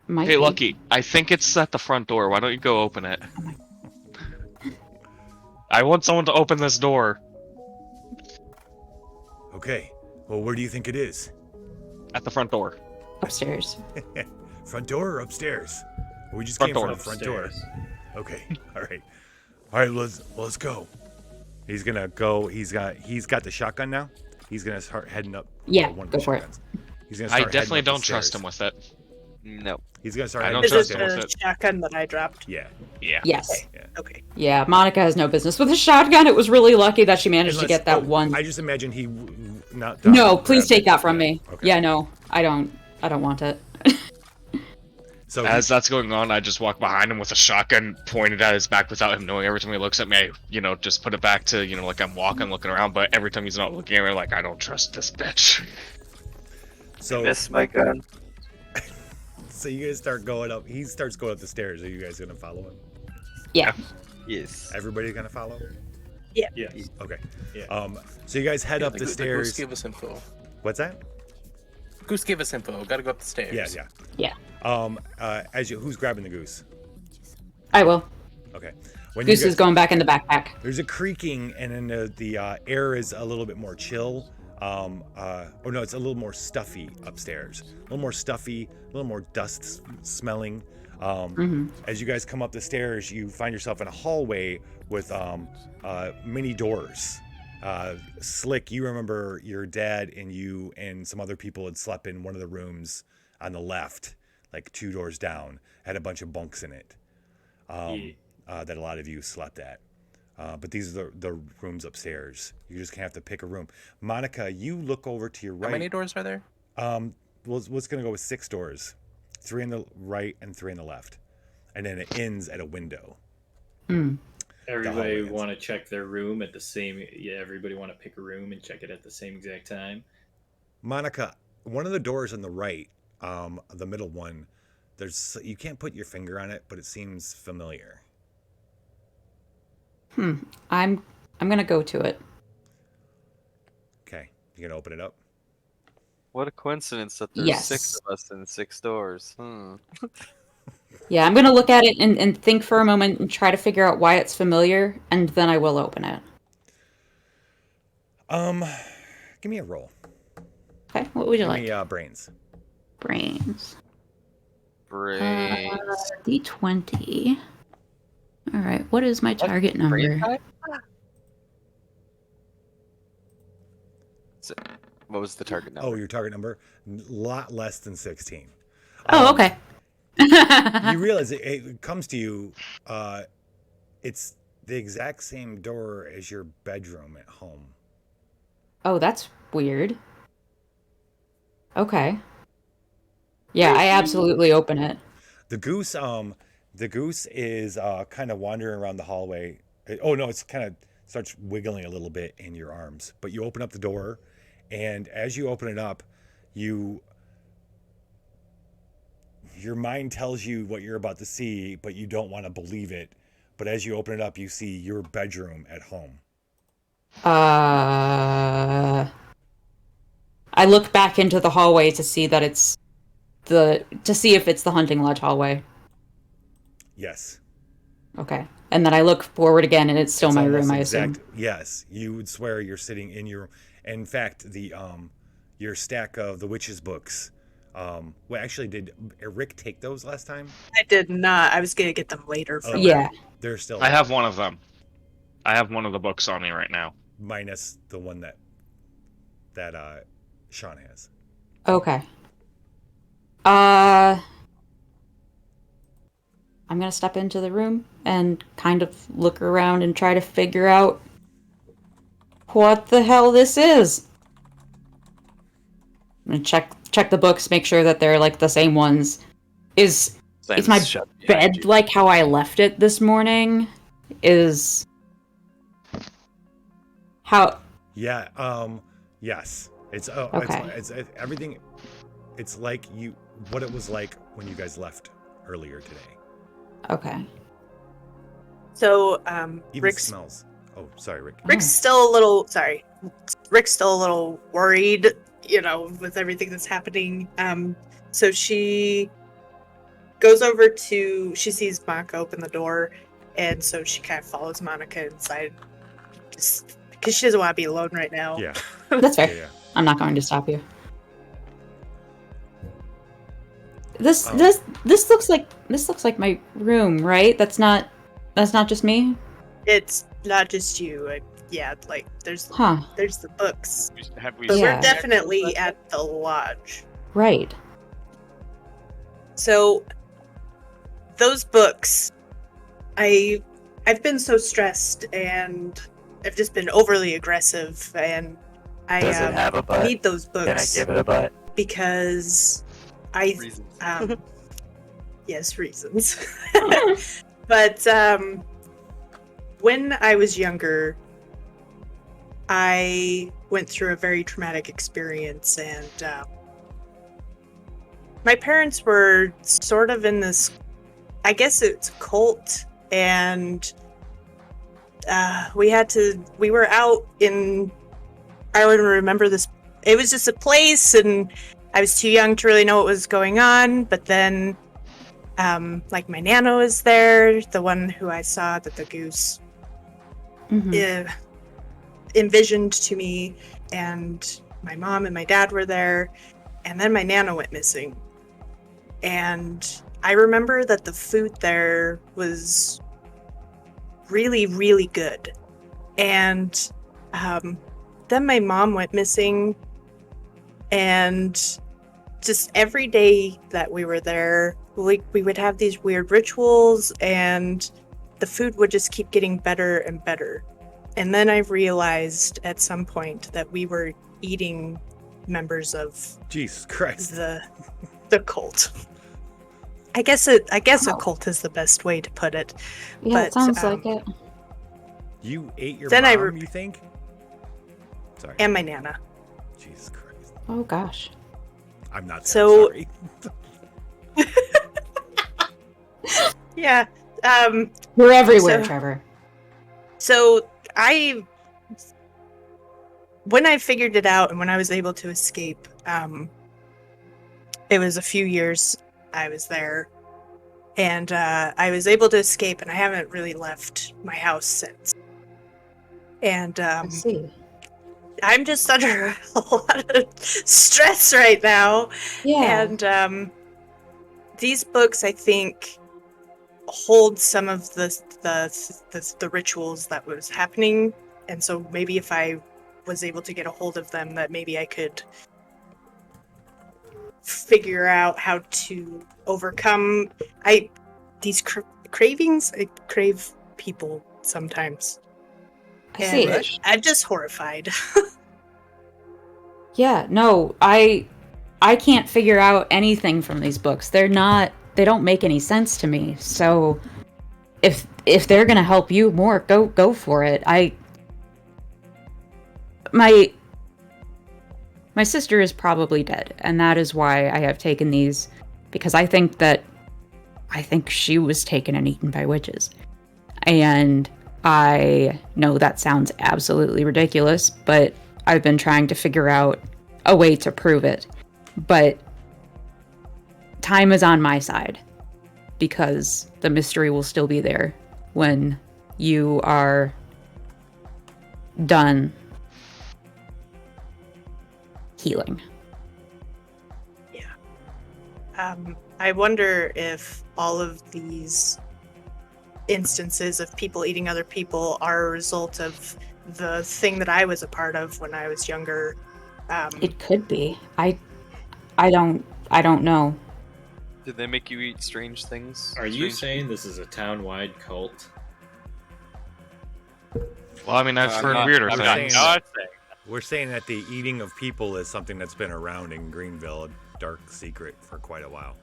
Might Hey, be. Lucky, I think it's at the front door. Why don't you go open it? I want someone to open this door. Okay. Well, where do you think it is? At the front door. Upstairs. Front door or upstairs? We just Front came door. from the front door. Okay. All right. Let's go. He's gonna go. He's got the shotgun now. He's gonna start heading up. Yeah, one of go the for it. shotguns. He's gonna I start definitely heading up don't the trust stairs. him with it. No. He's gonna start. I heading don't up the Is trust it him stairs. with the it. shotgun that I dropped? Yeah. Yeah. Yes. Okay. Yeah, Monica has no business with a shotgun. It was really lucky that she managed to get that one. I just imagine he not. No, please take that from me. Okay. Yeah, no, I don't want it. So As that's going on, I just walk behind him with a shotgun pointed at his back without him knowing. Every time he looks at me, I, just put it back to, like I'm walking, looking around. But every time he's not looking at me, like, I don't trust this bitch. Miss my gun. So you guys start going up. He starts going up the stairs. Are you guys gonna follow him? Yeah. Yes. Everybody's gonna follow? Yeah. Okay. Yeah. So you guys head up the Goose stairs. gave us info. What's that? Goose gave us info. Gotta go up the stairs. Yeah. Who's grabbing the goose? I will. Okay. When Goose you is going back in the backpack. There's a creaking, and then the air is a little bit more chill. No, it's a little more stuffy upstairs. A little more stuffy, a little more dust smelling. As you guys come up the stairs, you find yourself in a hallway with many doors. Slick, you remember your dad and you and some other people had slept in one of the rooms on the left, like 2 doors down, had a bunch of bunks in it that a lot of you slept at. But these are the rooms upstairs. You just have to pick a room. Monica, you look over to your right. How many doors are there? What's going to go with 6 doors? 3 on the right and 3 on the left. And then it ends at a window. Everybody want to check their room at the same. Yeah, everybody want to pick a room and check it at the same exact time. Monica, one of the doors on the right, the middle one, you can't put your finger on it, but it seems familiar. I'm gonna go to it. Okay, you gonna open it up? What a coincidence that there's Yes. 6 of us and 6 doors. Yeah, I'm gonna look at it and think for a moment and try to figure out why it's familiar, and then I will open it. Give me a roll. Okay, what would you Give like? me brains. brains. Brains. D20. All right, what is my target Brain number? type? So, what was the target number? Oh, your target number? A lot less than 16. Oh, okay. You realize it comes to you, it's the exact same door as your bedroom at home. Oh, that's weird. Okay. Yeah, I absolutely open it. The goose is kind of wandering around the hallway. Oh no, it's kind of starts wiggling a little bit in your arms. But you open up the door, and as you open it up, your mind tells you what you're about to see, but you don't want to believe it. But as you open it up, you see your bedroom at home. I look back into the hallway to see that it's to see if it's the hunting lodge hallway. Yes. Okay. And then I look forward again and it's still It's my almost room, I assume. Yes, you would swear you're sitting in your. In fact, your stack of the witches books. Well, actually, did Rick take those last time? I did not. I was gonna get them later from Yeah. They're still. I have one of them. I have one of the books on me right now. Minus the one that Sean has. Okay. I'm gonna step into the room and kind of look around and try to figure out what the hell this is. I'm gonna check the books, make sure that they're like the same ones. Is my shut behind bed you. like how I left it this morning? Is how Yeah. Yes. It's Okay. it's everything. It's like what it was like when you guys left earlier today. okay. So, Even Rick's smells. Oh, sorry, Rick. Rick's still a little sorry. Rick's still a little worried, with everything that's happening. So she goes over she sees Monica open the door, and so she kind of follows Monica inside, just because she doesn't want to be alone right now. Yeah. That's fair. Yeah. I'm not going to stop you. This Oh. this looks like my room, right? That's not just me. It's not just you. There's Huh. there's the books, Have we but Yeah. we're definitely at the lodge. Right. So those books, I've been so stressed and I've just been overly aggressive, and I Does it have a butt? need those books Can I give it a butt? because reasons? yes, reasons. But when I was younger, I went through a very traumatic experience, and my parents were sort of in this, I guess it's a cult, and we were out in, I don't even remember this, it was just a place, and I was too young to really know what was going on, but then my Nana was there, the one who I saw that the goose envisioned to me, and my mom and my dad were there, and then my Nana went missing. And I remember that the food there was really, really good. And then my mom went missing, and just every day that we were there, we would have these weird rituals, and the food would just keep getting better and better. And then I realized at some point that we were eating members of Jesus Christ. the cult. I guess a cult is the best way to put it. Yeah, it But, sounds like it. You ate your Then mom, you think? Sorry. And my Nana. Jesus Christ. Oh gosh. I'm not So- sorry. Yeah. We're everywhere, So- Trevor. So when I figured it out and when I was able to escape, it was a few years I was there, and I was able to escape, and I haven't really left my house since. And I see. I'm just under a lot of stress right now. Yeah. And these books, I think, hold some of the rituals that was happening, and so maybe if I was able to get a hold of them, that maybe I could figure out how to overcome these cravings. I crave people sometimes, I see. and I'm just horrified. Yeah, no, I can't figure out anything from these books. They don't make any sense to me. So if they're going to help you more, go for it. My sister is probably dead, and that is why I have taken these, because I think she was taken and eaten by witches. And I know that sounds absolutely ridiculous, but I've been trying to figure out a way to prove it. But time is on my side, because the mystery will still be there when you are done healing. I wonder if all of these instances of people eating other people are a result of the thing that I was a part of when I was younger. It could be. I don't know. Did they make you eat strange things? Are you Strange- saying this is a town-wide cult? Well, I mean, I've heard weirder I'm things. saying- We're saying that the eating of people is something that's been around in Greenville, a dark secret for quite a while,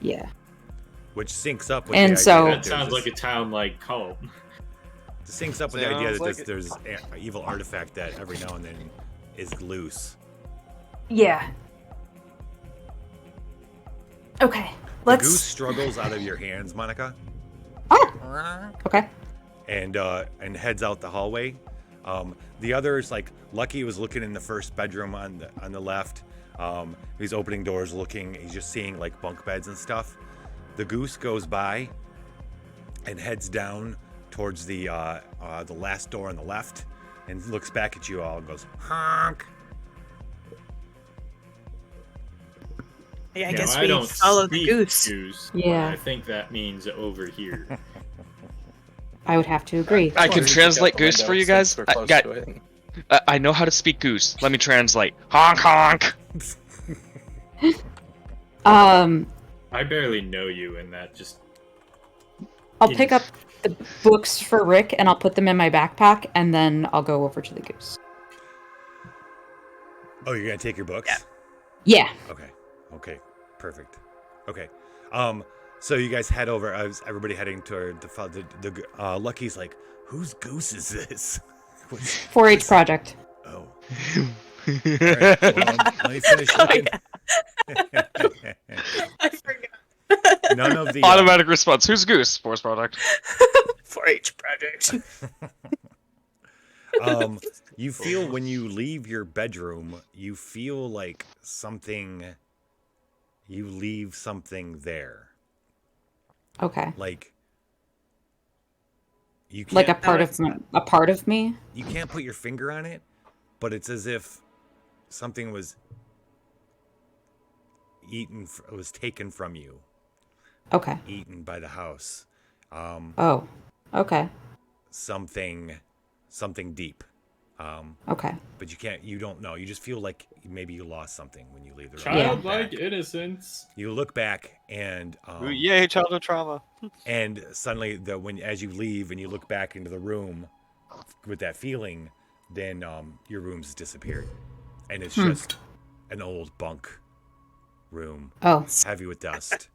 Yeah. which syncs up with And the so- idea That sounds like a town-like cult. syncs up with the idea that Sounds like there's an evil artifact that every now and then is loose. Yeah. Okay. The goose struggles out of your hands, Monica, Okay. and heads out the hallway. The others, like Lucky, was looking in the first bedroom on the left. He's opening doors, looking. He's just seeing like bunk beds and stuff. The goose goes by and heads down towards the last door on the left, and looks back at you all and goes honk. Yeah, I Now, guess I we don't follow the speak goose. but Yeah. I think that means over here. I would have to agree. I can Or translate pick up the goose for you window guys. since we're close Got- to it. I know how to speak goose. Let me translate. Honk honk. I barely know you, and that just I'll pick up the books for Rick and I'll put them in my backpack, and then I'll go over to the goose. Oh, you're gonna take your books? Yeah. Okay, perfect. Okay, so you guys head over. Everybody heading toward the Lucky's like, whose goose is this? 4-H project. Oh. All right, well, let me finish looking. I forgot. None of the Automatic response. Who's goose? Force product. 4-H project. You feel when you leave your bedroom, you feel like you leave something there. Okay. Like you can't, Like a part of me? you can't put your finger on it, but it's as if something was taken from you, Okay. eaten by the house. Oh. Okay. Something deep. Okay. But you don't know. You just feel like maybe you lost something when you leave the room. childlike innocence. You look back and Ooh, yay, childhood trauma. and suddenly as you leave and you look back into the room with that feeling, then your room's disappeared. And it's just an old bunk room, Oh, heavy with dust.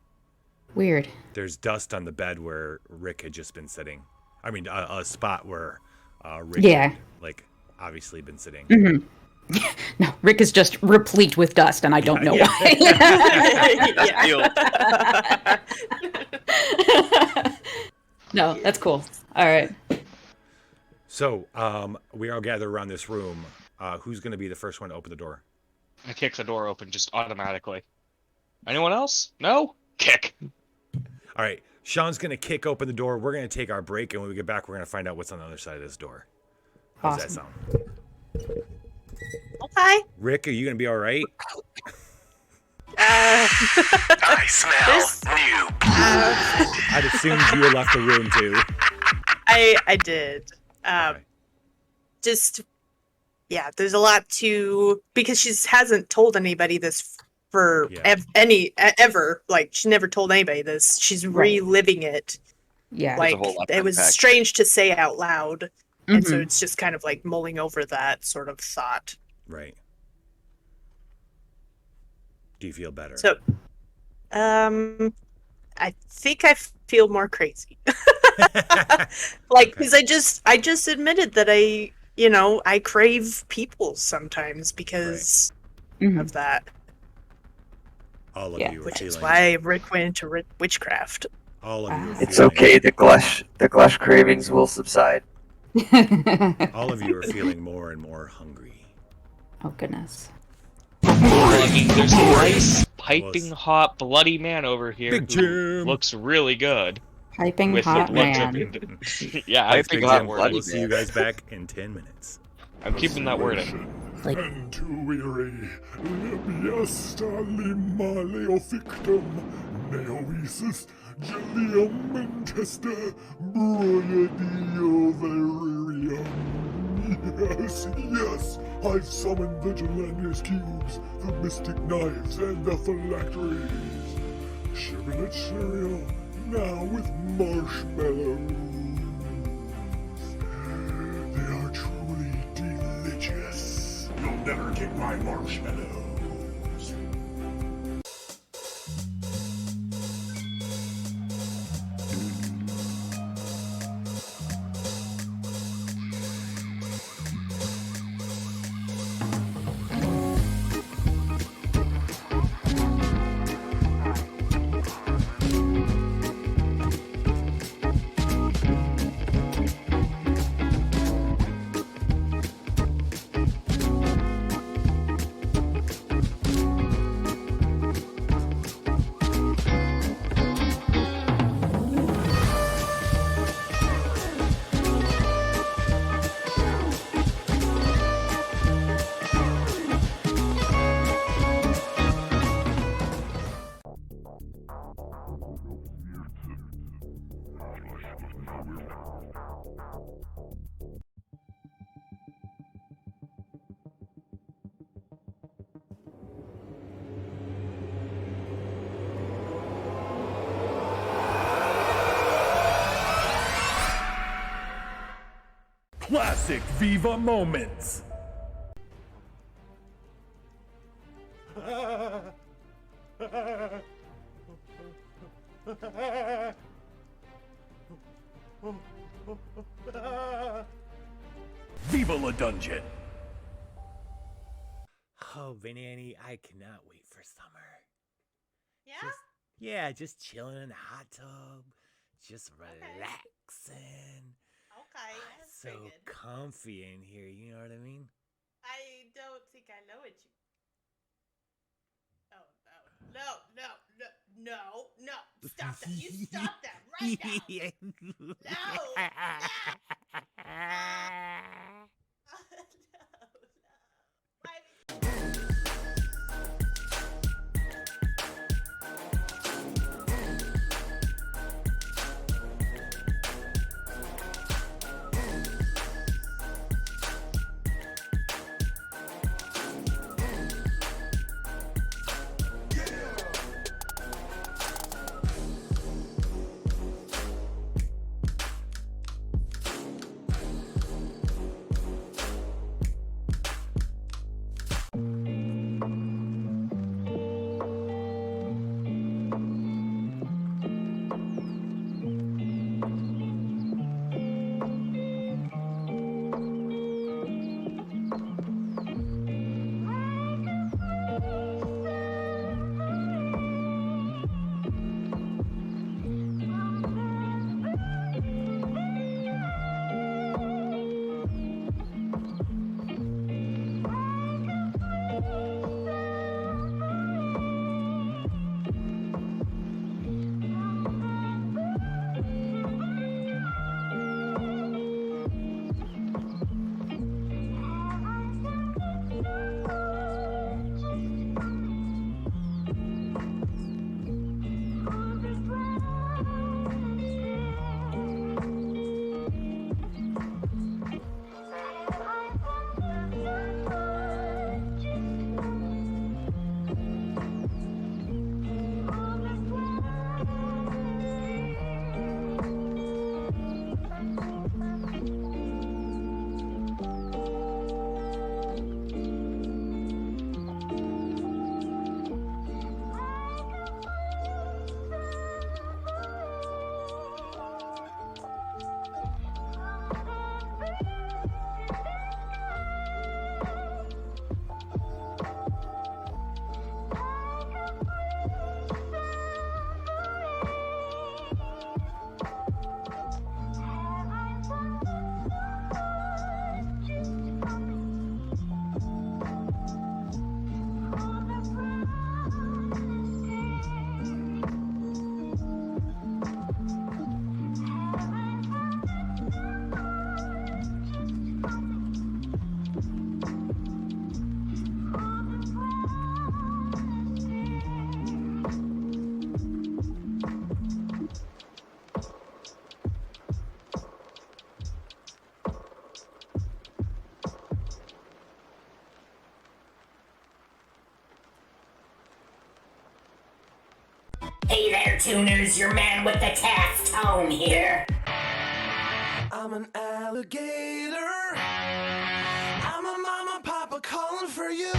weird. There's dust on the bed where Rick had just been sitting. I mean, a spot where Rick had, like, obviously been sitting. No, Rick is just replete with dust, and I don't know why. No, that's cool. All right. So, we all gather around this room. Who's going to be the first one to open the door? I kick the door open just automatically. Anyone else? No? Kick. All right. Sean's going to kick open the door. We're going to take our break, and when we get back, we're going to find out what's on the other side of this door. How does that Awesome. sound? Okay. Rick, are you gonna be all right? I smell This- new. I'd assumed you had left the room too. I did. Okay. Just yeah, there's a lot to because she hasn't told anybody this for Yeah. ever. Like she never told anybody this. She's Right. reliving it. Yeah. There's a Like whole lot to it was unpack. strange to say out loud, and so Mhm. it's just kind of like mulling over that sort of thought. Right. Do you feel better? So, I think I feel more crazy. Like, Okay. because I just admitted that I crave people sometimes because Mhm. of that, All of Yeah. you are which feeling. is why Rick went into witchcraft. All of you are It's feeling. okay. The glush cravings will subside. All of you are feeling more and more hungry. Oh goodness. There's a nice, piping Was- hot, bloody man over here Big who Jim. looks really good. Piping With the hot blood man. dripping. Yeah, I I'm, think Big hot Jim. bloody We'll see you guys back in 10 minutes. I'm keeping that word in. Like- And too weary, lebiesta lima leofictum, neoesis gelium intesta, bruidio veririum. Yes, yes, I've summoned the Gelandius cubes, the mystic knives, and the phylacteries. Sugarlet cereal, now with marshmallows. They are truly delicious. You'll never get my marshmallows. Classic Viva moments. Viva la dungeon. Oh, Vanani, I cannot wait for summer. Yeah. Just chilling in the hot tub, just relaxing. Okay. So comfy in here, you know what I mean? I don't think I know what you. Oh no! Stop that! You stop that right now! tuners, your man with the cast tone here. I'm an alligator. I'm a mama papa calling for you.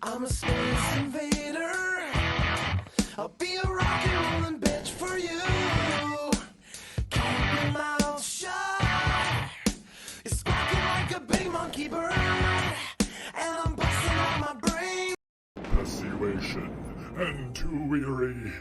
I'm a space invader. I'll be a rock and rollin' bitch for you. Keep your mouth shut. You're squawking like a big monkey bird. And I'm busting out my brain. Persuasion and too weary.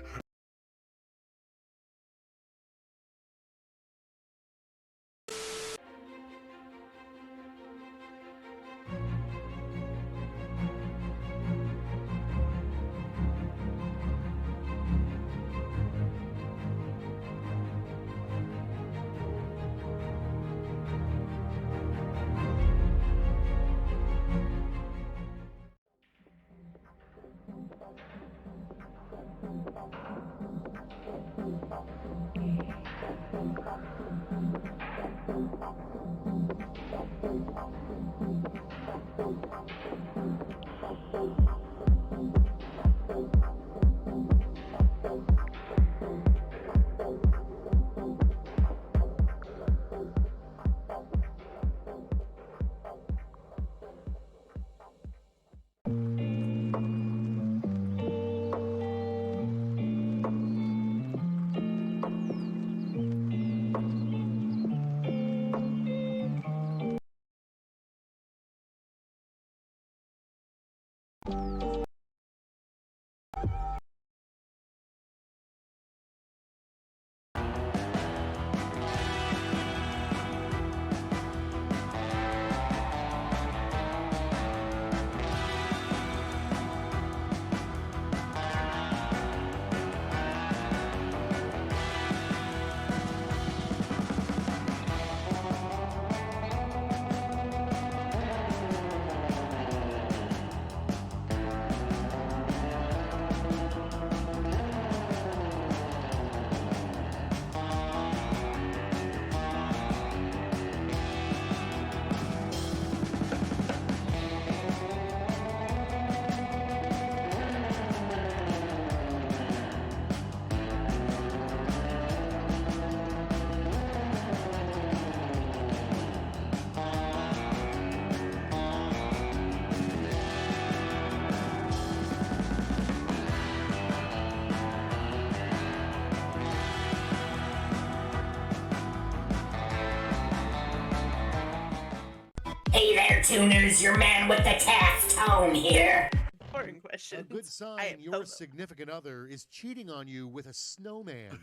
Hey there, tuners, your man with the cast tone here. Important question. A good sign your significant other is cheating on you with a snowman.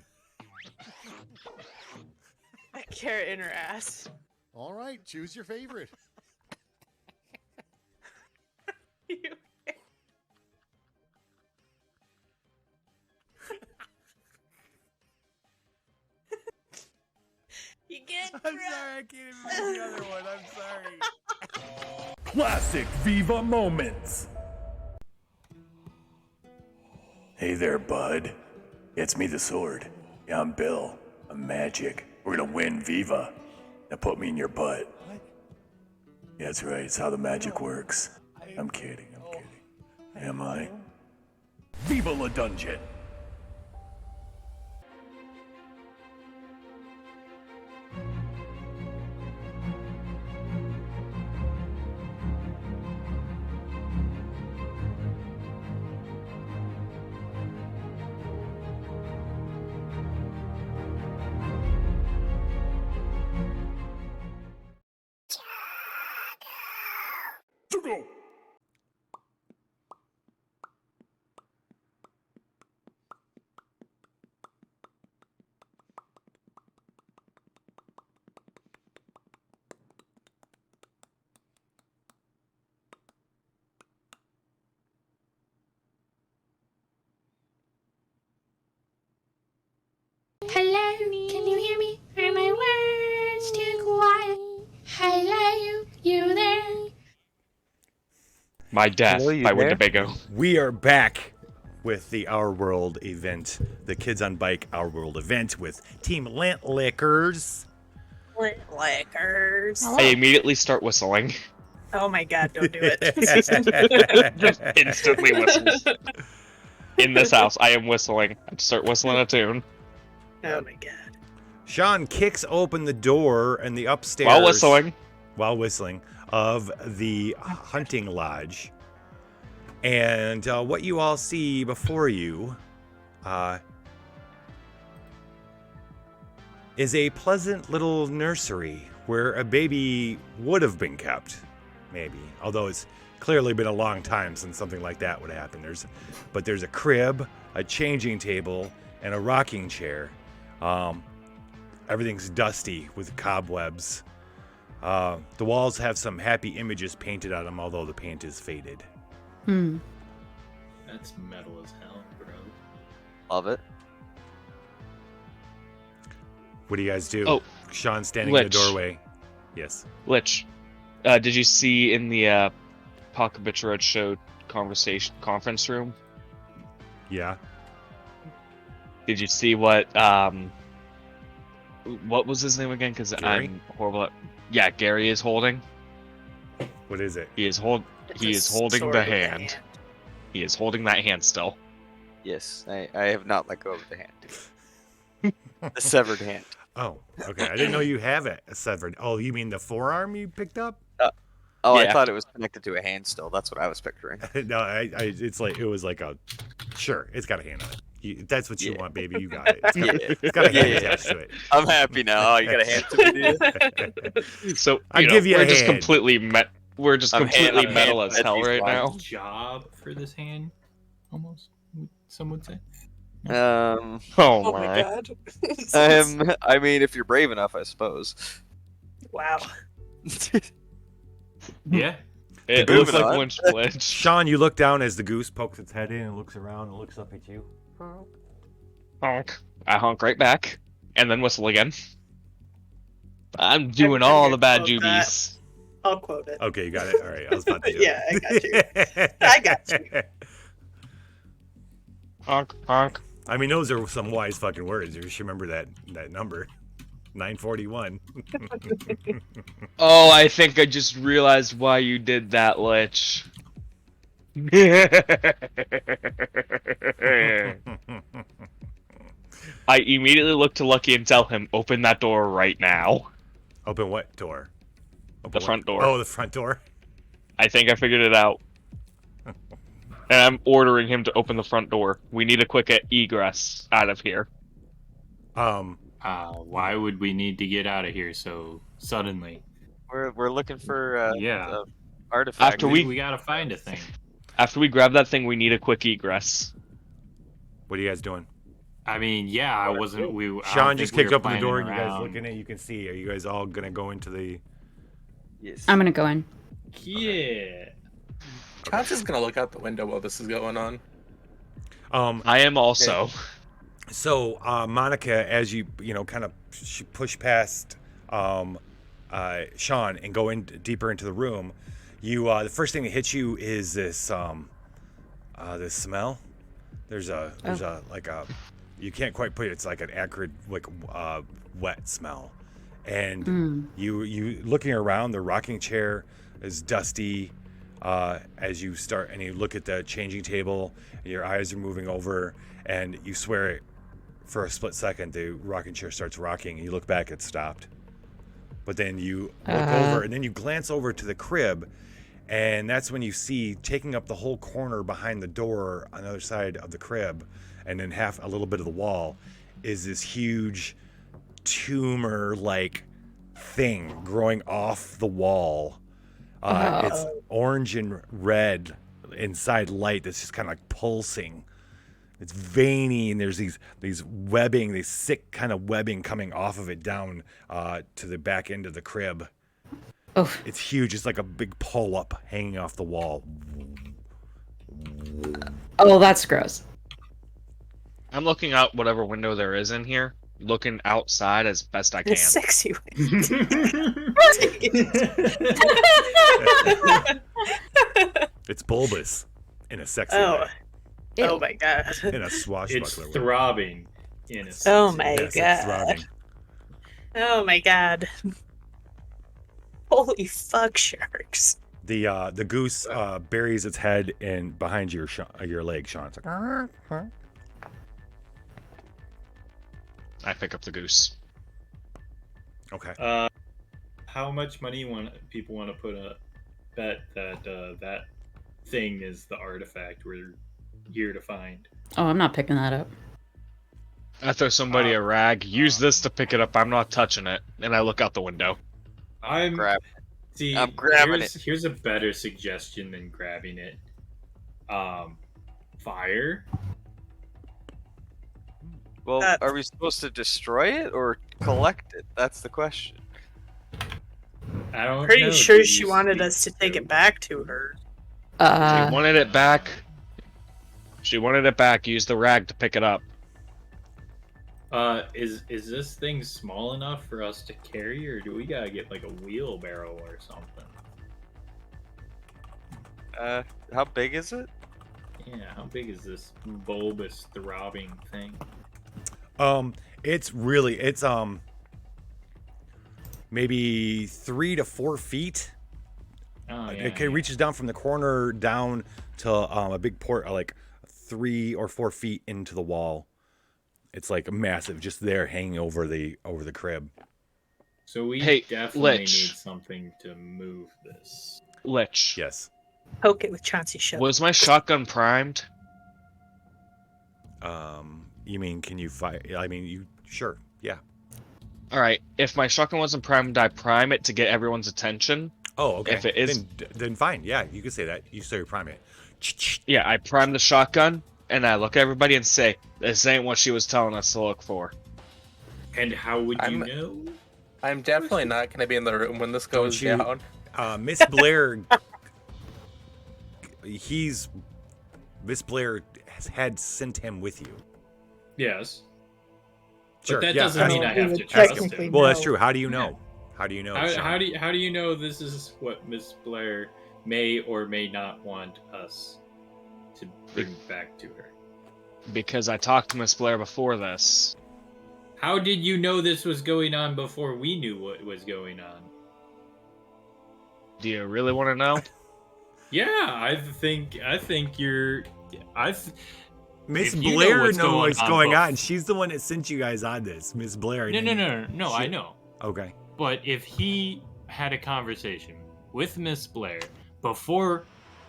A carrot in her ass. All right, choose your favorite. You get. I'm sorry, I can't even make the other one. I'm sorry. Classic Viva moments. Hey there, bud. It's me, the Sword. Yeah, I'm Bill. I'm magic. We're gonna win Viva. Now put me in your butt. What? Yeah, that's right. It's how the magic works. I'm kidding. I'm kidding. Am I? Viva la Dungeon. To go. Hello, can you hear me? Are my words too quiet? Hello, you there? My Death Hello, you by there? Winnebago. We are back with the Our World event, the Kids on Bike Our World event with Team Lintlickers. Lickers. I immediately start whistling. Oh my god, don't do it. Just instantly whistles. In this house, I am whistling. I start whistling a tune. Oh my god. Sean kicks open the door and the upstairs while whistling of the hunting lodge. And what you all see before you is a pleasant little nursery where a baby would have been kept, maybe. Although it's clearly been a long time since something like that would happen. But there's a crib, a changing table, and a rocking chair. Everything's dusty with cobwebs. The walls have some happy images painted on them, although the paint is faded. That's metal as hell, bro. Love it. What do you guys do? Oh, Sean's standing in the Lich. doorway. Yes. Lich, did you see in the Apocabitch Roadshow conference room? Yeah. Did you see what was his name again? Because I'm horrible at... Yeah, Gary is holding. What is it? He is holding the hand. He is holding that hand still. Yes, I have not let go of the hand. The severed hand. Oh, okay. I didn't know you have it severed. Oh, you mean the forearm you picked up? Oh, Yeah. I thought it was connected to a hand still. That's what I was picturing. No, it's like it was like a. Sure, it's got a hand on it. If that's what you want, baby. You got it. It's got a hand attached to it. I'm happy now. Oh, you got a hand to me, do you? So I give you a we're just hand. completely we're just completely metal as hell right now. Job for this hand, almost. Some would say. Oh my god. I mean, if you're brave enough, I suppose. Wow. Yeah. It goose looks like on. one split. Sean, you look down as the goose pokes its head in and looks around and looks up at you. Honk. I honk right back, and then whistle again. I'm doing all the bad jubies. I'll quote it. Okay, you got it. All right, I was about to do Yeah, it. I got you. I got you. Honk, honk. I mean, those are some wise fucking words. You should remember that number. 941. Oh, I think I just realized why you did that, Lich. I immediately look to Lucky and tell him, open that door right now. Open what door? Open The front door. Oh, the front door. I think I figured it out. And I'm ordering him to open the front door. We need a quick egress out of here. Why would we need to get out of here so suddenly? We're looking for Yeah. artifact. After we gotta find a thing. After we grab that thing, we need a quick egress. What are you guys doing? I mean, yeah, I wasn't. Sean just kicked open the door. You guys looking at? You can see. Are you guys all gonna go into the? Yes. I'm gonna go in. Yeah. Chance is gonna look out the window while this is going on. I am also. So, Monica, as you kind of push past Sean and go in deeper into the room, the first thing that hits you is this this smell. There's a you can't quite put it. It's like an acrid, wet smell, and you looking around. The rocking chair is dusty. As you start and you look at the changing table, and your eyes are moving over, and you swear it. For a split second, the rocking chair starts rocking, and you look back, it's stopped. But then you look over, and then you glance over to the crib, and that's when you see, taking up the whole corner behind the door on the other side of the crib, and then a little bit of the wall, is this huge tumor-like thing growing off the wall. It's orange and red inside light that's just kind of like pulsing. It's veiny, and there's these webbing, these sick kind of webbing coming off of it down to the back end of the crib. Oh. It's huge. It's like a big pull-up hanging off the wall. Oh, that's gross. I'm looking out whatever window there is in here, looking outside as best I can. The sexy It's bulbous in a sexy way. Oh my god. In a swashbuckler It's way. throbbing. In a Oh my Yes, it's god. throbbing. Oh my god. Holy fuck, sharks. The goose buries its head in behind your leg, Sean. It's like, I pick up the goose. Okay. How much money people want to put a bet that that thing is the artifact we're here to find? Oh, I'm not picking that up. I throw somebody a rag. Use this to pick it up. I'm not touching it. And I look out the window. I'm grabbing it. Here's a better suggestion than grabbing it. Fire. Well, are we supposed to destroy it or collect it? That's the question. I don't Pretty know. sure she wanted us to take it back to her. She wanted it back. She wanted it back. Use the rag to pick it up. Is this thing small enough for us to carry, or do we gotta get like a wheelbarrow or something? How big is it? Yeah, how big is this bulbous, throbbing thing? It's maybe 3 to 4 feet. Oh, yeah, It reaches down from the corner down to a big port, like 3 or 4 feet into the wall. It's like massive, just there hanging over the crib. So we definitely Lich. need something to move this. Lich. Yes. Poke it with Chauncey shove. Was my shotgun primed? You mean, can you fire? I mean, you sure? Yeah. All right. If my shotgun wasn't primed, I prime it to get everyone's attention. Oh, okay. If it is, then fine. Yeah, you can say that. You say you prime it. Yeah, I prime the shotgun and I look at everybody and say, "This ain't what she was telling us to look for." And how would you know? I'm definitely not going to be in the room when this goes down. Miss Blair. Miss Blair had sent him with you. Yes. Sure. But that yeah, doesn't mean I have to trust him. Well, that's true. How do you know? How do you know? How do you know this is what Miss Blair may or may not want us to bring back to her? Because I talked to Miss Blair before this. How did you know this was going on before we knew what was going on? Do you really want to know? Yeah, I think you're. Miss Blair knows what's going on. She's the one that sent you guys on this. Miss Blair. No. I know. Okay. But if he had a conversation with Miss Blair before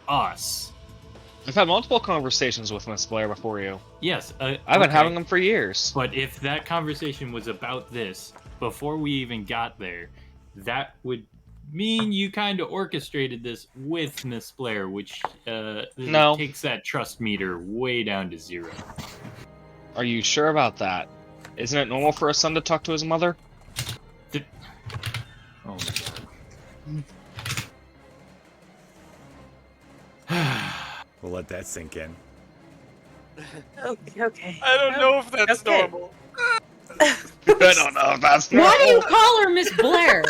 us. I've had multiple conversations with Miss Blair before you. Yes. I've been having them for years. But if that conversation was about this before we even got there, that would mean you kind of orchestrated this with Miss Blair, which takes that trust meter way down to 0. Are you sure about that? Isn't it normal for a son to talk to his mother? Oh my god. We'll let that sink in. Okay. I don't know if that's normal. I don't know if that's normal. Why do you call her Miss Blair?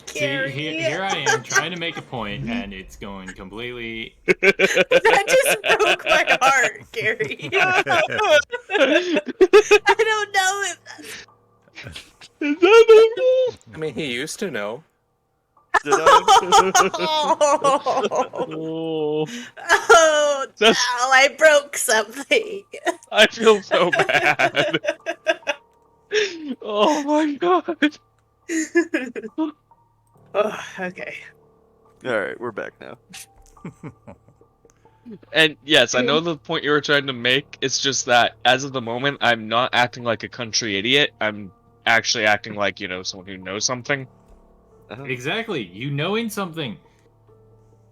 See, here I am trying to make a point, and it's going completely. That just broke my heart, Gary. I don't know if that's. Is that normal? I mean, he used to know. Oh, now I broke something. I feel so bad. Oh my god. Oh, okay. Alright, we're back now. And yes, I know the point you were trying to make. It's just that as of the moment, I'm not acting like a country idiot. I'm actually acting like, someone who knows something. Exactly. You knowing something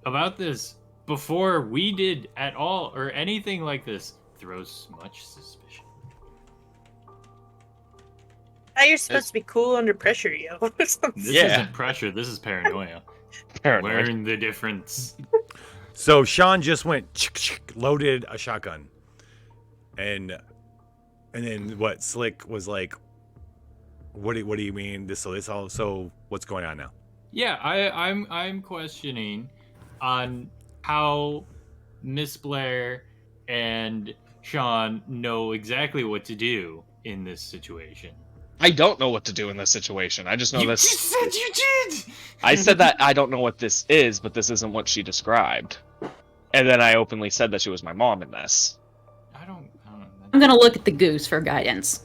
about this before we did at all or anything like this throws much suspicion. Now you're supposed to be cool under pressure, yo. This isn't pressure. This is paranoia. Learn the difference. So Sean just went loaded a shotgun, and then what? Slick was like, "What do you mean this all? So what's going on now?" Yeah, I'm questioning on how Miss Blair and Sean know exactly what to do in this situation. I don't know what to do in this situation. I just know this. You just said you did! I said that I don't know what this is, but this isn't what she described. And then I openly said that she was my mom in this. I don't know. I'm gonna look at the goose for guidance.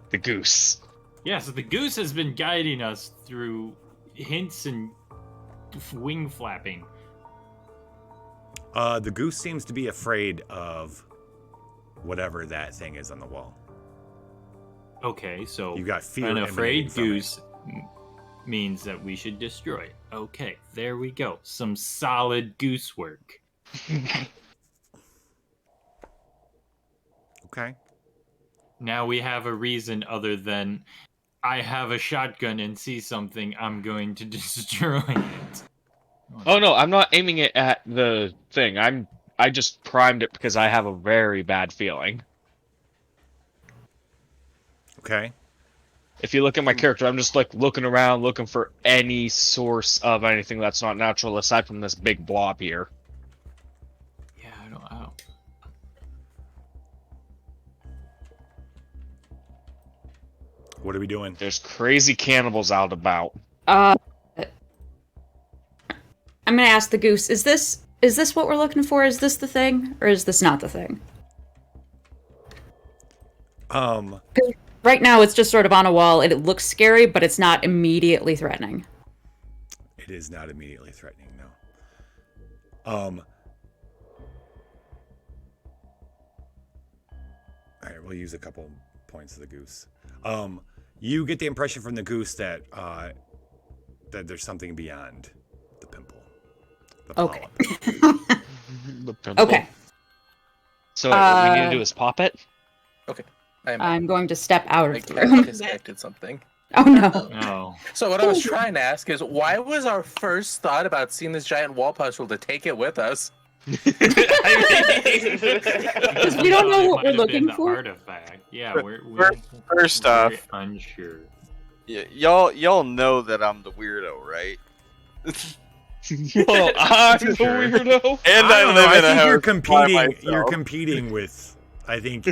The goose. Yeah, so the goose has been guiding us through hints and wing flapping. The goose seems to be afraid of whatever that thing is on the wall. Okay, so You got fear an emanating afraid from it. goose means that we should destroy it. Okay, there we go. Some solid goose work. Okay. Now we have a reason other than I have a shotgun and see something, I'm going to destroy it. Oh no, I'm not aiming it at the thing. I just primed it because I have a very bad feeling. Okay. If you look at my character, I'm just like looking around, looking for any source of anything that's not natural aside from this big blob here. Yeah, I don't. What are we doing? There's crazy cannibals out about. I'm gonna ask the goose, is this what we're looking for? Is this the thing? Or is this not the thing? Right now it's just sort of on a wall and it looks scary, but it's not immediately threatening. It is not immediately threatening, no. Alright, we'll use a couple points of the goose. You get the impression from the goose that that there's something beyond the pimple. The Okay. The pimple. Okay. So what we need to do is pop it? Okay. I'm going to step out I of the room. disconnected something. Oh no. No. So what I was trying to ask is, why was our first thought about seeing this giant wall puzzle to take it with us? Because we don't know what we're looking The for. artifact. Yeah, First we're off, unsure. y'all know that I'm the weirdo, right? Well, I'm the weirdo. And I I don't live know, in a I think you're house by competing. myself. You're competing with. I think.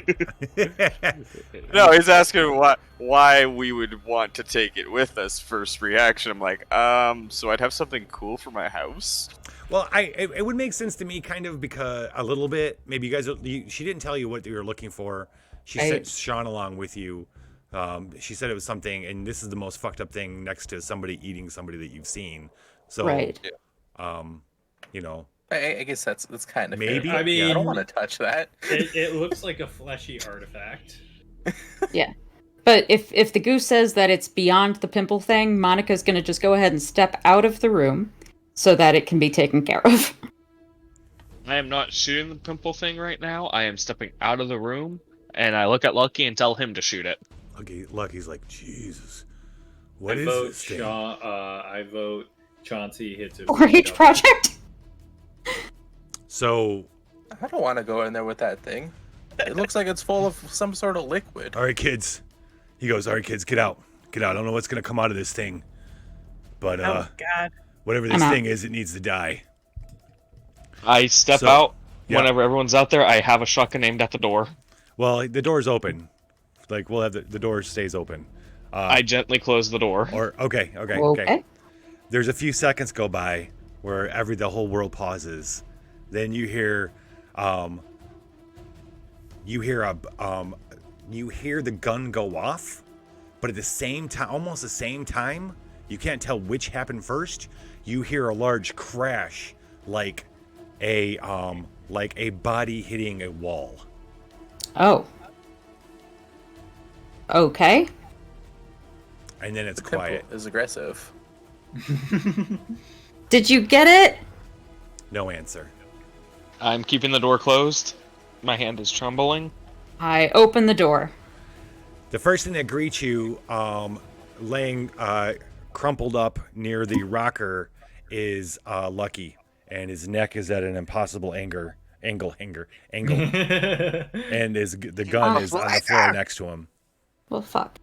No, he's asking why we would want to take it with us. First reaction, I'm like, so I'd have something cool for my house. Well, it would make sense to me, kind of, because a little bit. Maybe you guys. She didn't tell you what you were looking for. She sent Sean along with you. She said it was something, and this is the most fucked up thing next to somebody eating somebody that you've seen. So, Right. You know. I guess that's kind of Maybe. fair. I mean, I don't want to touch that. It looks like a fleshy artifact. Yeah. But if the goose says that it's beyond the pimple thing, Monica's gonna just go ahead and step out of the room so that it can be taken care of. I am not shooting the pimple thing right now. I am stepping out of the room, and I look at Lucky and tell him to shoot it. Lucky's like, Jesus, what I is vote this thing? I vote Chauncey hits it. 4-H project. So, I don't want to go in there with that thing. It looks like it's full of some sort of liquid. all right, kids. He goes, all right, kids, get out. Get out. I don't know what's going to come out of this thing. But, Oh God. whatever this thing is, it needs to die. I step So, out. yeah. Whenever everyone's out there, I have a shotgun aimed at the door. Well, the door's open. Like, we'll have the door stays open. I gently close the door. Or okay. There's a few seconds go by where the whole world pauses. Then you hear you hear the gun go off, but at the same time, almost the same time, you can't tell which happened first. You hear a large crash, like a body hitting a wall. Oh. Okay. And then it's The pimple quiet. is aggressive. Did you get it? No answer. I'm keeping the door closed. My hand is trembling. I open the door. The first thing that greets you, laying crumpled up near the rocker, is Lucky, and his neck is at an impossible angle, and the gun is on the floor next to him. Well, fuck.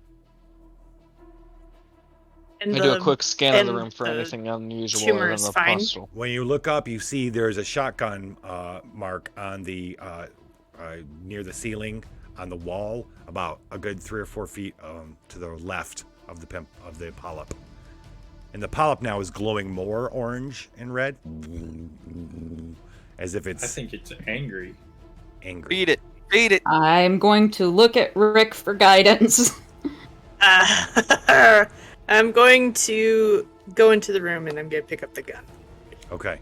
And I do a quick scan of the and room for the anything unusual tumor in is the fine. postal. When you look up, you see there's a shotgun mark on the near the ceiling on the wall, about a good 3 or 4 feet to the left of the polyp. And the polyp now is glowing more orange and red, as if it's. I think it's angry. Angry. Beat it. Beat it. I'm going to look at Rick for guidance. I'm going to go into the room and I'm going to pick up the gun. Okay.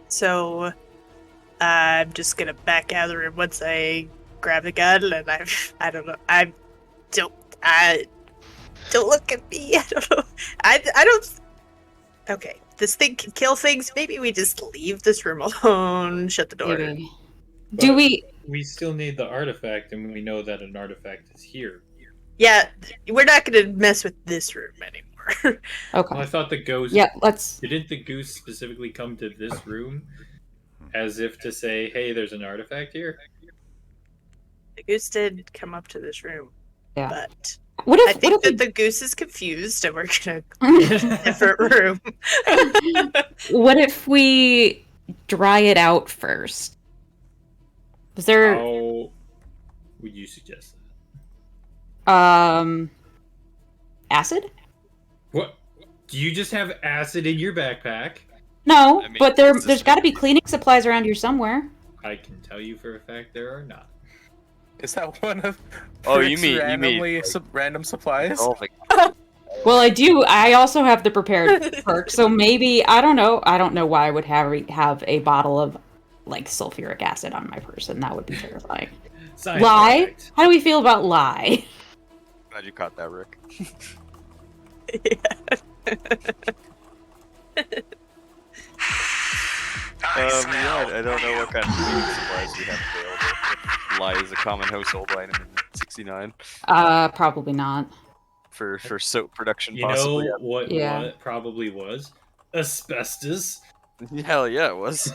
So I'm just going to back out of the room once I grab the gun, and I don't know. Don't look at me. I don't know. I don't. Okay, this thing can kill things. Maybe we just leave this room alone. Shut the door. Maybe. But we still need the artifact, and we know that an artifact is here. Yeah, we're not going to mess with this room anymore. Okay. Well, I thought the ghost. Yeah, let's. Didn't the goose specifically come to this room as if to say, "Hey, there's an artifact here"? The goose did come up to this room. Yeah. But What I if think that the goose is confused, and we're going to go to a different room. what if we dry it out first? Is there? How would you suggest Acid? What? Do you just have acid in your backpack? No, but there's got to be cleaning supplies around here somewhere. I can tell you for a fact there are not. Is that one of you mean random supplies? Oh Well, I also have the prepared perk, so maybe I don't know why I would have a bottle of like sulfuric acid on my person. That would be terrifying. Science Lie? project. How do we feel about lie? Glad you caught that, Rick. I don't know what kind of cleaning supplies we have available. Lye is a common household item in 69. Probably not. For soap production, You possibly. know what? Yeah. What probably was asbestos. Hell yeah, it was.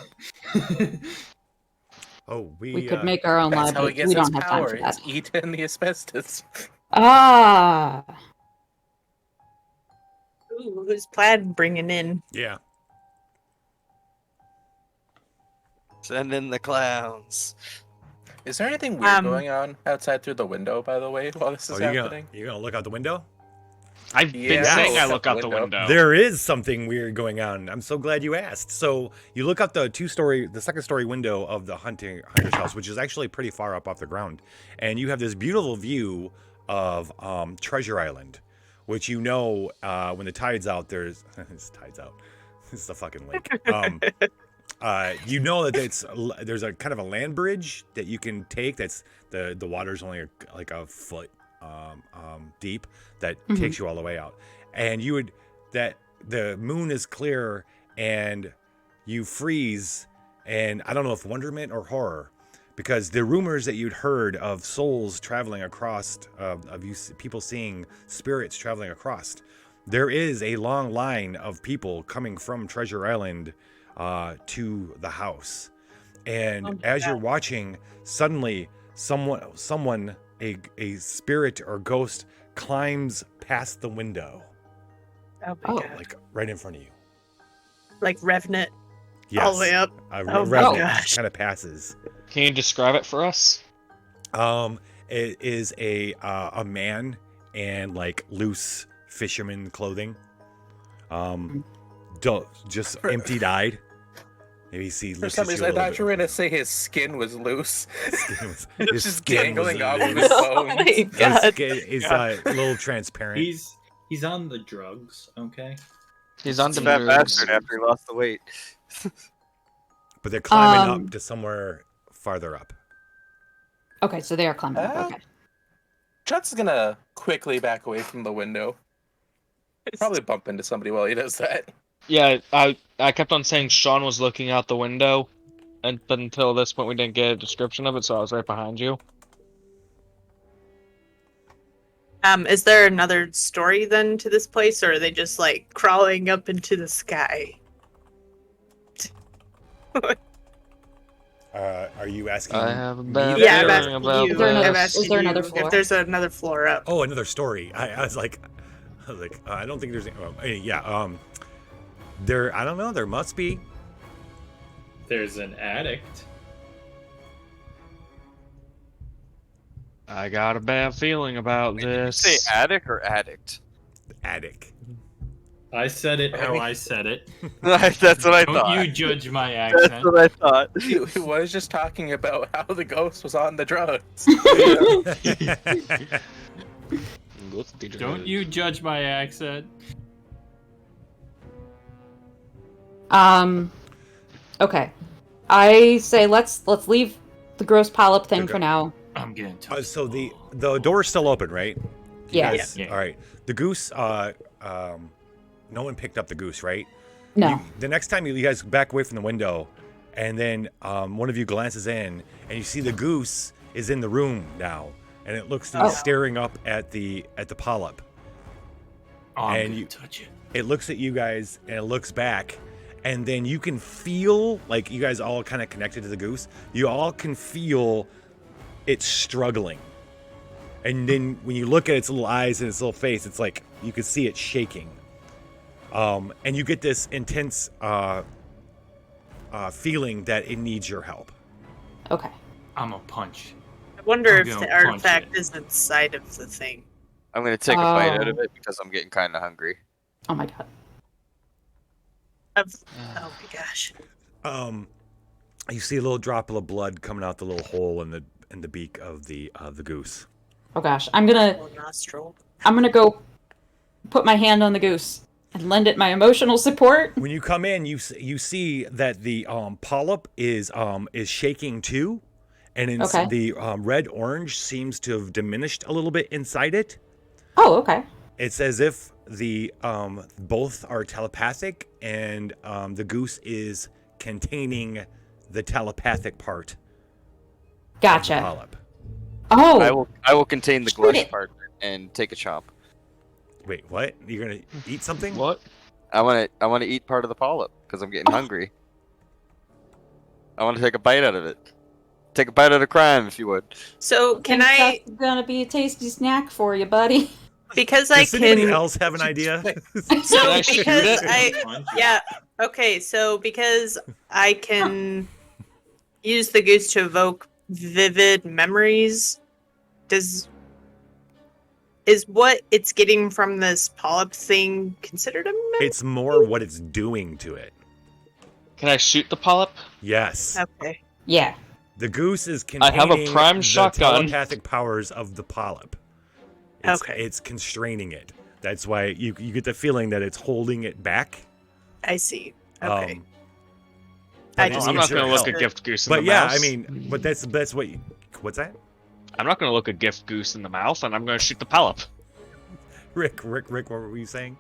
Oh, We could make our own That's lab, how but it gets we its don't have time power. for that. It's eating the asbestos. Ah. Ooh, who's Plaid bringing in? Yeah. Send in the clowns. Is there anything weird going on outside through the window, by the way, while this is happening? You're gonna look out the window? I've been saying I look out the window. There is something weird going on. I'm so glad you asked. So you look out the second story window of the hunter's house, which is actually pretty far up off the ground, and you have this beautiful view of Treasure Island, which when the tide's out, there's it's tide's out. It's the fucking lake. You know that there's a kind of a land bridge that you can take. That's the water's only like a foot deep that takes you all the way out, and the moon is clear and you freeze, and I don't know if wonderment or horror, because the rumors that you'd heard of souls traveling across, people seeing spirits traveling across, there is a long line of people coming from Treasure Island to the house, and as you're watching, suddenly someone a spirit or ghost climbs past the window. Oh my god! Like right in front of you. Like Revenant. Yes. All the way up. Revenant Gosh. kind of passes. Can you describe it for us? It is a man in like loose fisherman clothing. Just empty-eyed. Maybe you see. For some reason, I thought you were gonna say his skin was loose. His just skin was dangling off of loose. his bones. my god! His skin is a little transparent. He's on the drugs. Okay. He's on He's a the fat drugs. bastard after he lost the weight. But they're climbing up to somewhere farther up. Okay, so they are climbing up. Okay. Judd's gonna quickly back away from the window. Probably bump into somebody while he does that. Yeah, I kept on saying Sean was looking out the window, but until this point we didn't get a description of it, so I was right behind you. Is there another story then to this place, or are they just like crawling up into the sky? Are you asking? I have a me bad Yeah, I'm feeling asking about you. that. I'm asking Is there you another floor? if there's another floor up. Oh, another story. I was like, I don't think there's. There. I don't know. There must be. There's an addict. I got a bad feeling about this. Say attic or addict? Attic. I said it how I said it. That's what I Don't thought. you judge my accent. That's what I thought. He was just talking about how the ghost was on the drugs. Don't you judge my accent. Okay. I say let's leave the gross polyp thing for now. I'm getting so the door's still open, right? Yes. All right. The goose. No one picked up the goose, right? No. The next time you guys back away from the window, and then one of you glances in, and you see the goose is in the room now, and it looks staring up at the polyp. Oh, and you touch it. It looks at you guys, and it looks back, and then you can feel like you guys all kind of connected to the goose. You all can feel it struggling, and then when you look at its little eyes and its little face, it's like you can see it shaking. And you get this intense feeling that it needs your help. Okay. I'm a punch. I wonder I'm if gonna the punch artifact is inside of the thing. I'm gonna take a bite out of it because I'm getting kind of hungry. Oh my god. Oh my gosh. You see a little drop of blood coming out the little hole in the beak of the goose. Oh gosh. I'm gonna go put my hand on the goose and lend it my emotional support. When you come in, you see that the polyp is shaking too, and the red orange seems to have diminished a little bit inside it. Oh, okay. It's as if the both are telepathic, and the goose is containing the telepathic part. Gotcha. Of the polyp. Oh. I will contain the Shoot glush it. part and take a chomp. Wait, what? You're gonna eat something? What? I want to eat part of the polyp because I'm getting hungry. I want to take a bite out of it. Take a bite out of crime, if you would. So can I? That's gonna be a tasty snack for you, buddy. Because Does anybody else have an idea? So I shoot because it? yeah, okay. So because I can use the goose to evoke vivid memories, is what it's getting from this polyp thing considered a memory? It's more what it's doing to it. Can I shoot the polyp? Yes. Okay. Yeah. The goose is I containing have a prime the shotgun. telepathic powers of the polyp. It's constraining it. That's why you get the feeling that it's holding it back. I see. Okay. I'm not going to look a gift goose in the But mouth. yeah, I mean, but that's what you, what's that? I'm not going to look a gift goose in the mouth, and I'm going to shoot the polyp. Rick, what were you saying?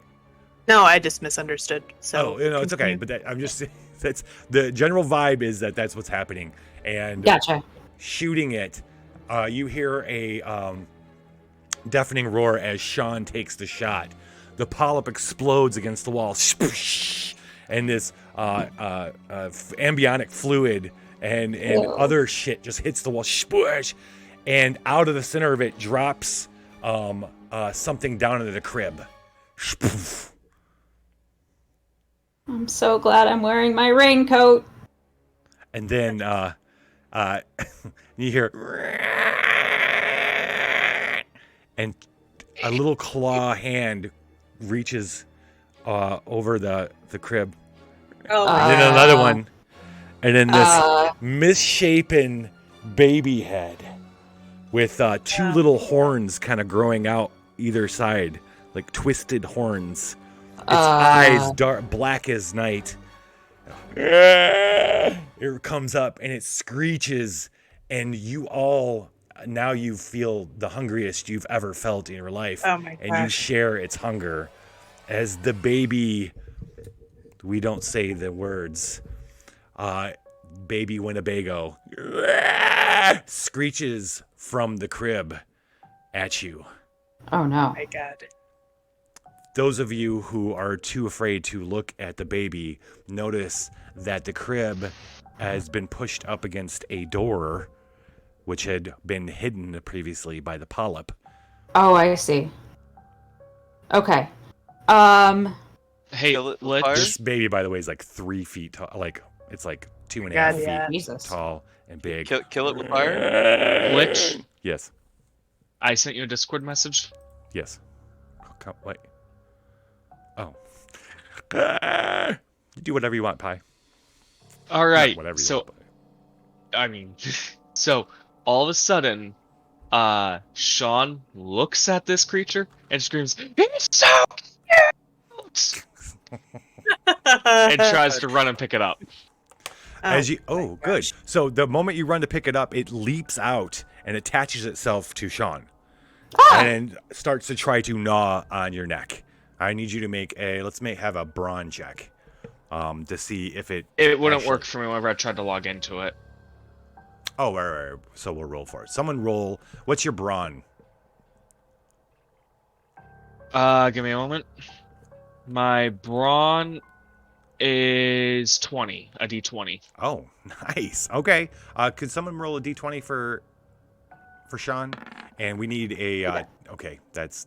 No, I just misunderstood. So it's okay. But I'm just that's the general vibe is that that's what's happening. And Gotcha. Shooting it, you hear a deafening roar as Sean takes the shot. The polyp explodes against the wall, and this ambionic fluid and other shit just hits the wall, spush, and out of the center of it drops something down into the crib. I'm so glad I'm wearing my raincoat. And then you hear, and a little claw hand reaches over the crib. Oh, and then another one. And then this misshapen baby head with two little horns kind of growing out either side, like twisted horns. Its eyes dark, black as night. It comes up and it screeches, and you all now you feel the hungriest you've ever felt in your life. Oh my and you share its hunger as the baby, we don't say the words, baby Winnebago screeches from the crib at you. Oh no. Oh my god. Those of you who are too afraid to look at the baby notice that the crib has been pushed up against a door, which had been hidden previously by the polyp. Oh, I see. Okay. Hey, This baby, by the way, is like 3 feet tall. Like, it's like 2.5 feet Jesus. tall and big. Kill it with fire? Lich, Yes. I sent you a Discord message. Yes. Wait. Oh. You do whatever you want, Pi. All right. Not whatever you So, want. I mean, so all of a sudden, Sean looks at this creature and screams, "It's so cute!" and tries to run and pick it up. Good. So the moment you run to pick it up, it leaps out and attaches itself to Sean, and starts to try to gnaw on your neck. I need you to make have a brawn check, to see if it. It wouldn't work for me whenever I tried to log into it. Oh, right. So we'll roll for it. Someone roll. What's your brawn? Give me a moment. My brawn is 20, a d20. Oh, nice. Okay. Could someone roll a d20 for Sean? And we need a. Okay, that's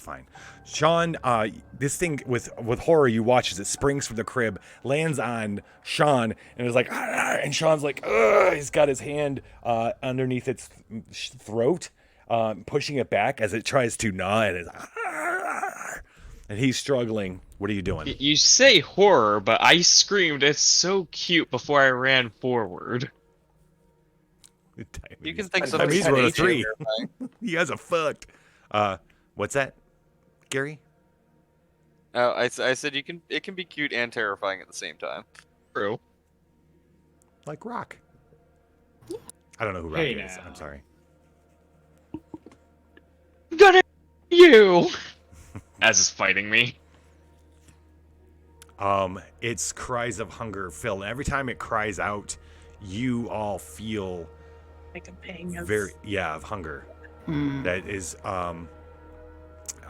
fine. Sean, this thing with horror, you watch as it springs from the crib, lands on Sean, and is like, and Sean's like, he's got his hand underneath its throat, pushing it back as it tries to gnaw, and he's struggling. What are you doing? You say horror, but I screamed, "It's so cute!" before I ran forward. You can think something He's rolled a 3. terrifying. You guys are fucked. What's that, Gary? Oh, I said it can be cute and terrifying at the same time. True. Like Rock. I don't know who Rock Hey, is. now. I'm sorry. Gonna you as is fighting me. Its cries of hunger fill, and every time it cries out, you all feel Like a pang of... of hunger. That is, I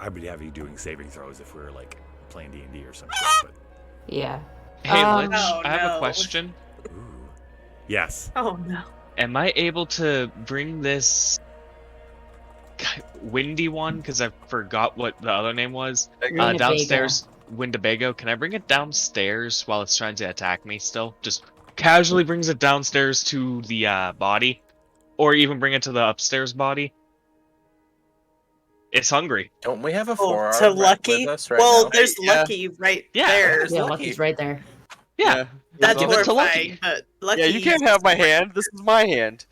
would have you doing saving throws if we were like playing D&D or something. But Yeah. Hey, Lynch, Oh, I have a no. question. yes. Oh no. Am I able to bring this windy one, because I forgot what the other name was, Winnebago. downstairs? Winnebago. Can I bring it downstairs while it's trying to attack me still? Just casually brings it downstairs to the body, or even bring it to the upstairs body. It's hungry. Don't we have a Oh, 4-hour to Lucky? with us right well, now? there's Yeah. Lucky right Yeah. there. Yeah, Lucky's right there. Yeah. That's Give it to horrifying. Lucky. But Lucky. Yeah, you can't have my hand. This is my hand.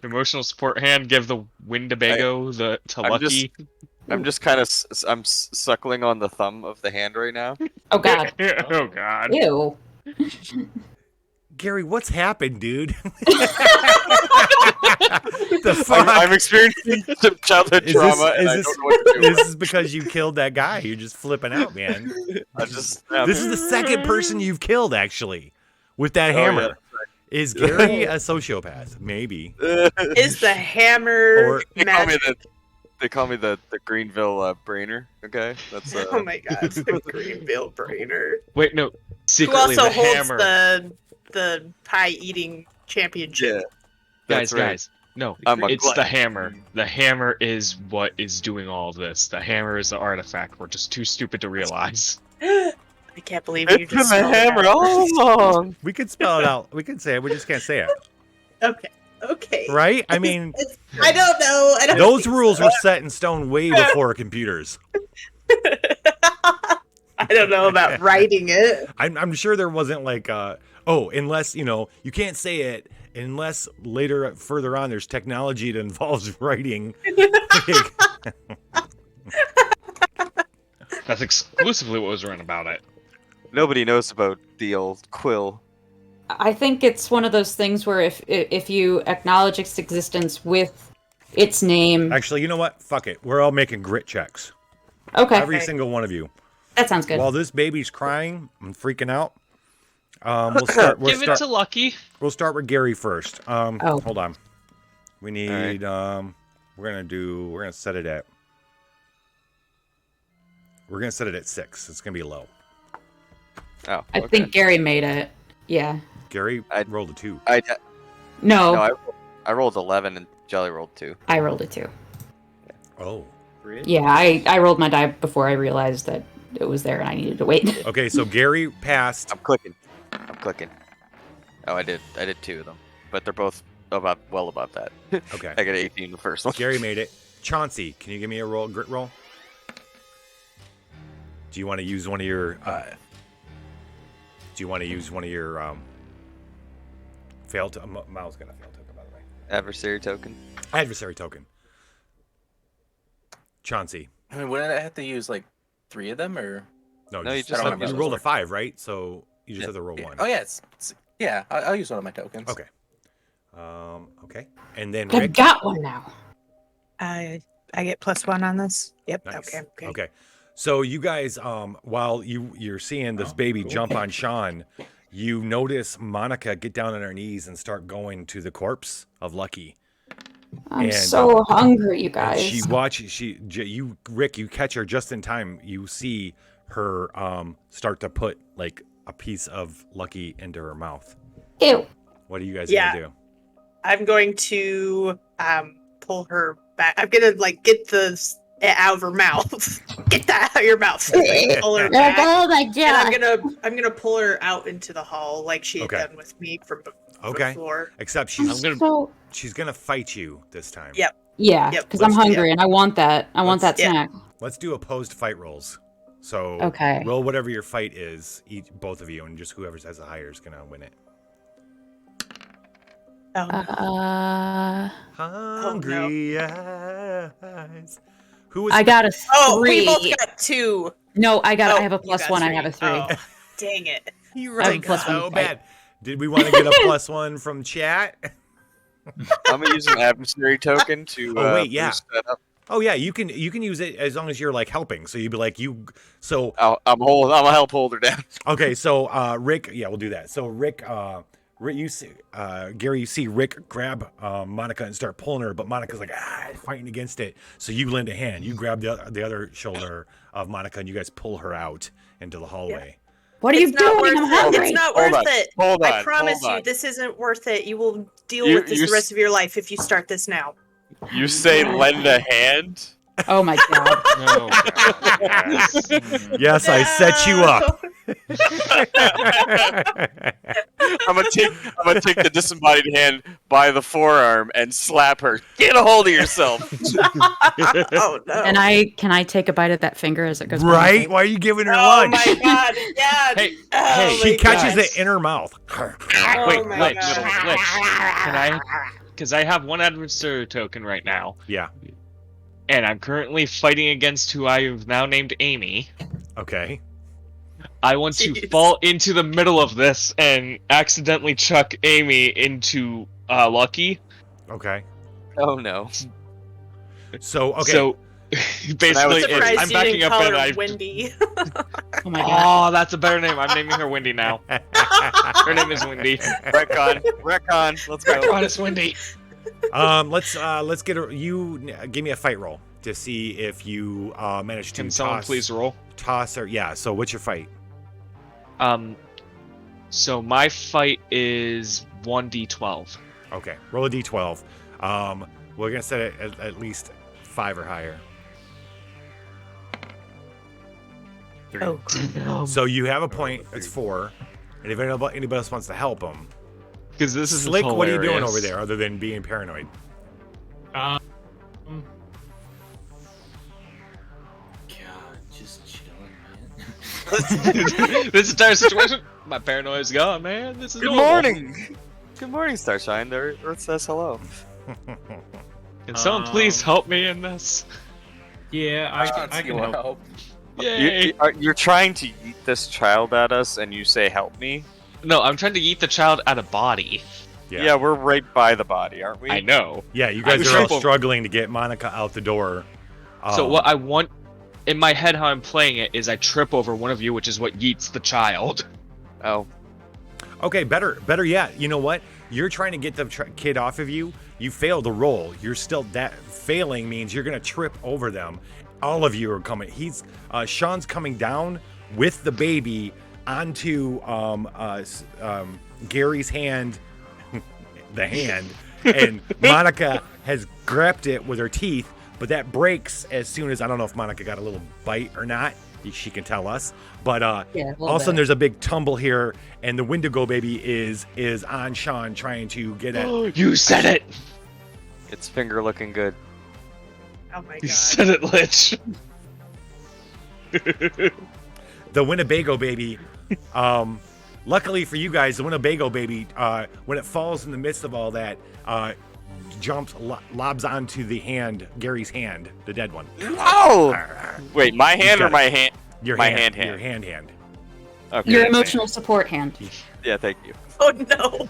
Emotional support hand. Give the Winnebago to I'm Lucky. I'm just kind of suckling on the thumb of the hand right now. Oh god. Oh god. Ew. Gary, what's happened, dude? The fuck? I'm experiencing some childhood trauma, and I don't know what to do. This is because you killed that guy. You're just flipping out, man. This This is the second person you've killed, actually, with that Oh, hammer. yeah. Is Gary a sociopath? Maybe. Is the hammer Or- magic? They call me the Greenville brainer. Okay, that's Oh my god, the Greenville brainer. Wait, no. Who Secretly, also the holds hammer. the pie eating championship? Guys, no, I'm a it's glutton. the hammer. The hammer is what is doing all of this. The hammer is the artifact. We're just too stupid to realize. I can't believe you It's just been the spelled it hammer out. all along. We could spell it out. We can say it. We just can't say it. Okay. Right? I mean, I don't know. I don't those think rules so. were set in stone way before computers. I don't know about writing it. I'm sure there wasn't like, unless, you can't say it unless further on, there's technology that involves writing. That's exclusively what was written about it. Nobody knows about the old quill. I think it's one of those things where if you acknowledge its existence with its name. Actually, you know what? Fuck it. We're all making grit checks. Okay. Every single one of you. That sounds good. While this baby's crying and freaking out, we'll start. Give it to Lucky. We'll start with Gary first. Oh. Hold on. We need. We're gonna set it at. We're gonna set it at 6. It's gonna be low. Oh. I think Gary made it. Yeah. Gary rolled a 2. No. I rolled 11 and Jelly rolled 2. I rolled it too. Oh. Yeah, I rolled my die before I realized that it was there and I needed to wait. Okay, so Gary passed. I'm clicking. Oh, I did 2 of them, but they're both well above that. Okay. I got 18 the first one. Gary made it. Chauncey, can you give me a grit roll? Do you want to use one of your? Fail to? Mal's gonna fail token, by the way. Adversary token. Adversary token. Chauncey. I mean, wouldn't I have to use like 3 of them, or? No, No, you rolled a 5, right? So you just have to roll 1. Oh yeah, I'll use one of my tokens. Okay. Okay. And then I've Rick. got one now. I get +1 on this. Yep. Nice. Okay. Okay. So you guys, while you're seeing this baby jump on Sean, you notice Monica get down on her knees and start going to the corpse of Lucky. I'm so hungry, you guys. She watches. Rick, you catch her just in time. You see her start to put like a piece of Lucky into her mouth. Ew. What are you guys gonna do? I'm going to pull her back. I'm gonna like get it out of her mouth. Get that out of your mouth. Pull her back. Oh my god! And I'm gonna pull her out into the hall like she had done with me from before. Except she's gonna fight you this time. Yep. Yeah, because I'm hungry and I want that. I want that snack. Let's do opposed fight rolls. So Okay. roll whatever your fight is, both of you, and just whoever has the higher is gonna win it. Hungry eyes. Who was? I got a 3. Oh, we both got 2. No, I have a +1. I have a 3. Oh, dang it! You really got so bad. Did we want to get a +1 from chat? I'm gonna use an adversary token to. Boost that up. Oh yeah, you can use it as long as you're like helping. So you'd be like you. So I'm a help holder down. Okay, so Rick, yeah, we'll do that. So Rick, you see, Gary, you see Rick grab Monica and start pulling her, but Monica's like fighting against it. So you lend a hand. You grab the other shoulder of Monica and you guys pull her out into the hallway. What are you doing? I'm hungry. It's not worth it. Hold on, I promise hold you, on. this isn't worth it. You will deal with this the rest of your life if you start this now. You say lend a hand? Oh my god. Oh, God. Yes, I set you up. I'm gonna take the disembodied hand by the forearm and slap her. Get a hold of yourself. Oh no. And can I take a bite of that finger as it goes by my Right? face? Why are you giving her Oh lunch? my god! Yeah. Hey, She catches it in her mouth. Wait, my Glitch, God. Glitch. Can I? Because I have one adversary token right now. Yeah. And I'm currently fighting against who I have now named Amy. Okay. I want to fall into the middle of this and accidentally chuck Amy into Lucky. Okay. Oh no. So okay. So basically, Surprised I'm you backing didn't up call and her I. Wendy. Oh my god. Oh, that's a better name. I'm naming her Wendy now. Her name is Wendy. Retcon. Let's go. Retcon is Wendy. Let's get you give me a fight roll to see if you manage to Can someone please roll? Toss her. Yeah. So what's your fight? So my fight is 1d12. Okay. Roll a d12. We're gonna set it at least 5 or higher. Oh. So you have a point. It's 4. And if anybody else wants to help him, Because this is Slick, what are you doing hilarious. over there other than being paranoid? God, just chilling, man. This entire situation, my paranoia's gone, man. This is Good normal. morning. Good morning, Starshine. The Earth says hello. Can someone please help me in this? Yeah, I can help. Yay. You're trying to yeet this child at us, and you say, "Help me." No, I'm trying to eat the child out of body. Yeah, we're right by the body, aren't we? I know. Yeah, you guys I'm are all triple- struggling to get Monica out the door. So what I want in my head, how I'm playing it, is I trip over one of you, which is what yeets the child. Oh. Okay, better yet. You know what? You're trying to get the kid off of you. You failed the roll. You're still failing means you're gonna trip over them. All of you are coming. Sean's coming down with the baby onto Gary's hand, the hand, and Monica has grabbed it with her teeth, but that breaks as soon as, I don't know if Monica got a little bite or not. She can tell us, but all of a sudden there's a big tumble here, and the Wendigo baby is on Sean trying to get at. You said it. Its finger looking good. Oh my You god. said it, Lich. The Winnebago baby. Luckily for you guys, the Winnebago baby, when it falls in the midst of all that, lobs onto the hand, Gary's hand, the dead one. Oh! Wait, my hand or my hand? Your my hand. hand. Your hand. Okay, Your that's emotional support hand. Yeah, thank you. Oh no.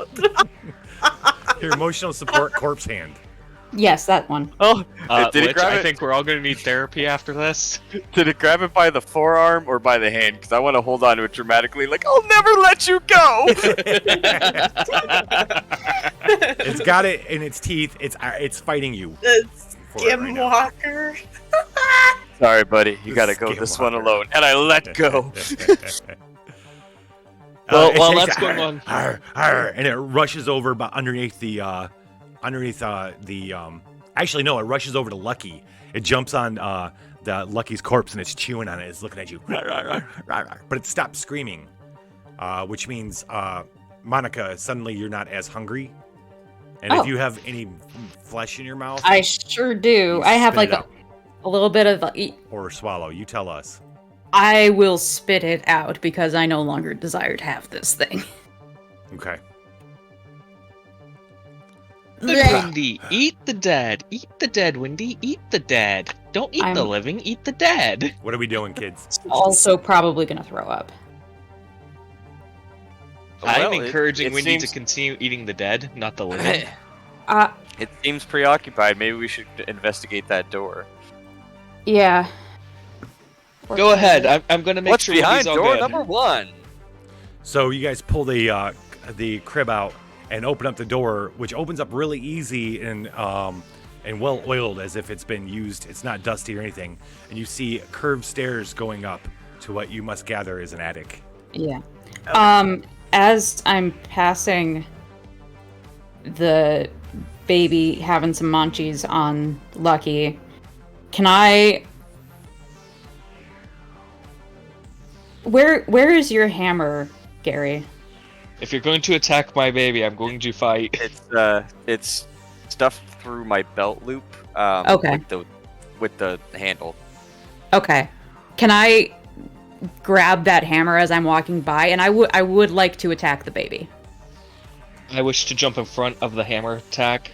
Your emotional support corpse hand. Yes, that one. Oh, did it Lich, grab I it? think we're all going to need therapy after this. Did it grab it by the forearm or by the hand? Because I want to hold on to it dramatically, like I'll never let you go. It's got it in its teeth. It's fighting you. The for it right now. Skinwalker. Sorry, buddy, you gotta go this one alone, and I let go. Well, It while takes that's going on, and it rushes over underneath the actually no, it rushes over to Lucky. It jumps on the Lucky's corpse and it's chewing on it. It's looking at you, but it stops screaming, which means Monica, suddenly you're not as hungry, and if you have any flesh in your mouth, I sure do. I have like a little bit of or swallow. You tell us. I will spit it out because I no longer desire to have this thing. Okay. Windy, eat the dead. Eat the dead, Windy. Eat the dead. Don't eat the living, eat the dead. What are we doing, kids? Also probably gonna throw up. I'm encouraging Windy to continue eating the dead, not the living. It seems preoccupied. Maybe we should investigate that door. Yeah. Go ahead. I'm gonna make What's sure behind Windy's all door good. number 1? So you guys pull the crib out and open up the door, which opens up really easy and well oiled, as if it's been used. It's not dusty or anything. And you see curved stairs going up to what you must gather is an attic. Yeah. As I'm passing the baby having some munchies on Lucky, can I... Where is your hammer, Gary? If you're going to attack my baby, I'm going to fight. It's stuffed through my belt loop. Okay. With the handle. Okay. Can I grab that hammer as I'm walking by? And I would like to attack the baby. I wish to jump in front of the hammer attack.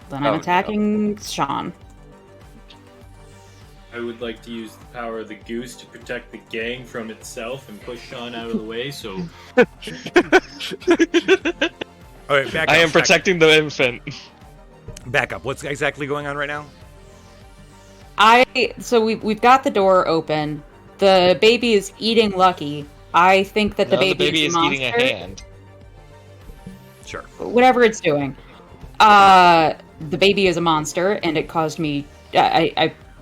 Then I'm attacking Sean. I would like to use the power of the goose to protect the gang from itself and push Sean out of the way, so... All right, back up. I am protecting the infant. Back up. What's exactly going on right now? So we've got the door open. The baby is eating Lucky. I think that the baby is a monster. Eating a hand. Sure. Whatever it's doing. The baby is a monster, and it caused me...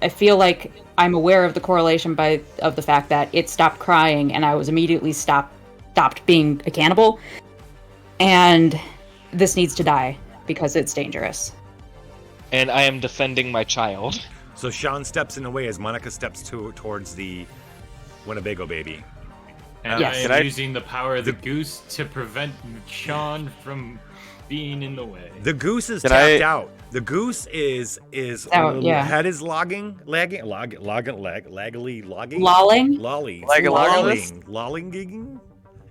I feel like I'm aware of the correlation of the fact that it stopped crying, and I was immediately stopped being a cannibal. And this needs to die because it's dangerous. And I am defending my child. So Sean steps in the way as Monica steps towards the Winnebago baby. And I am using the power of the goose to prevent Sean from being in the way. The goose is tapped out. The goose is head is lagging, lolling,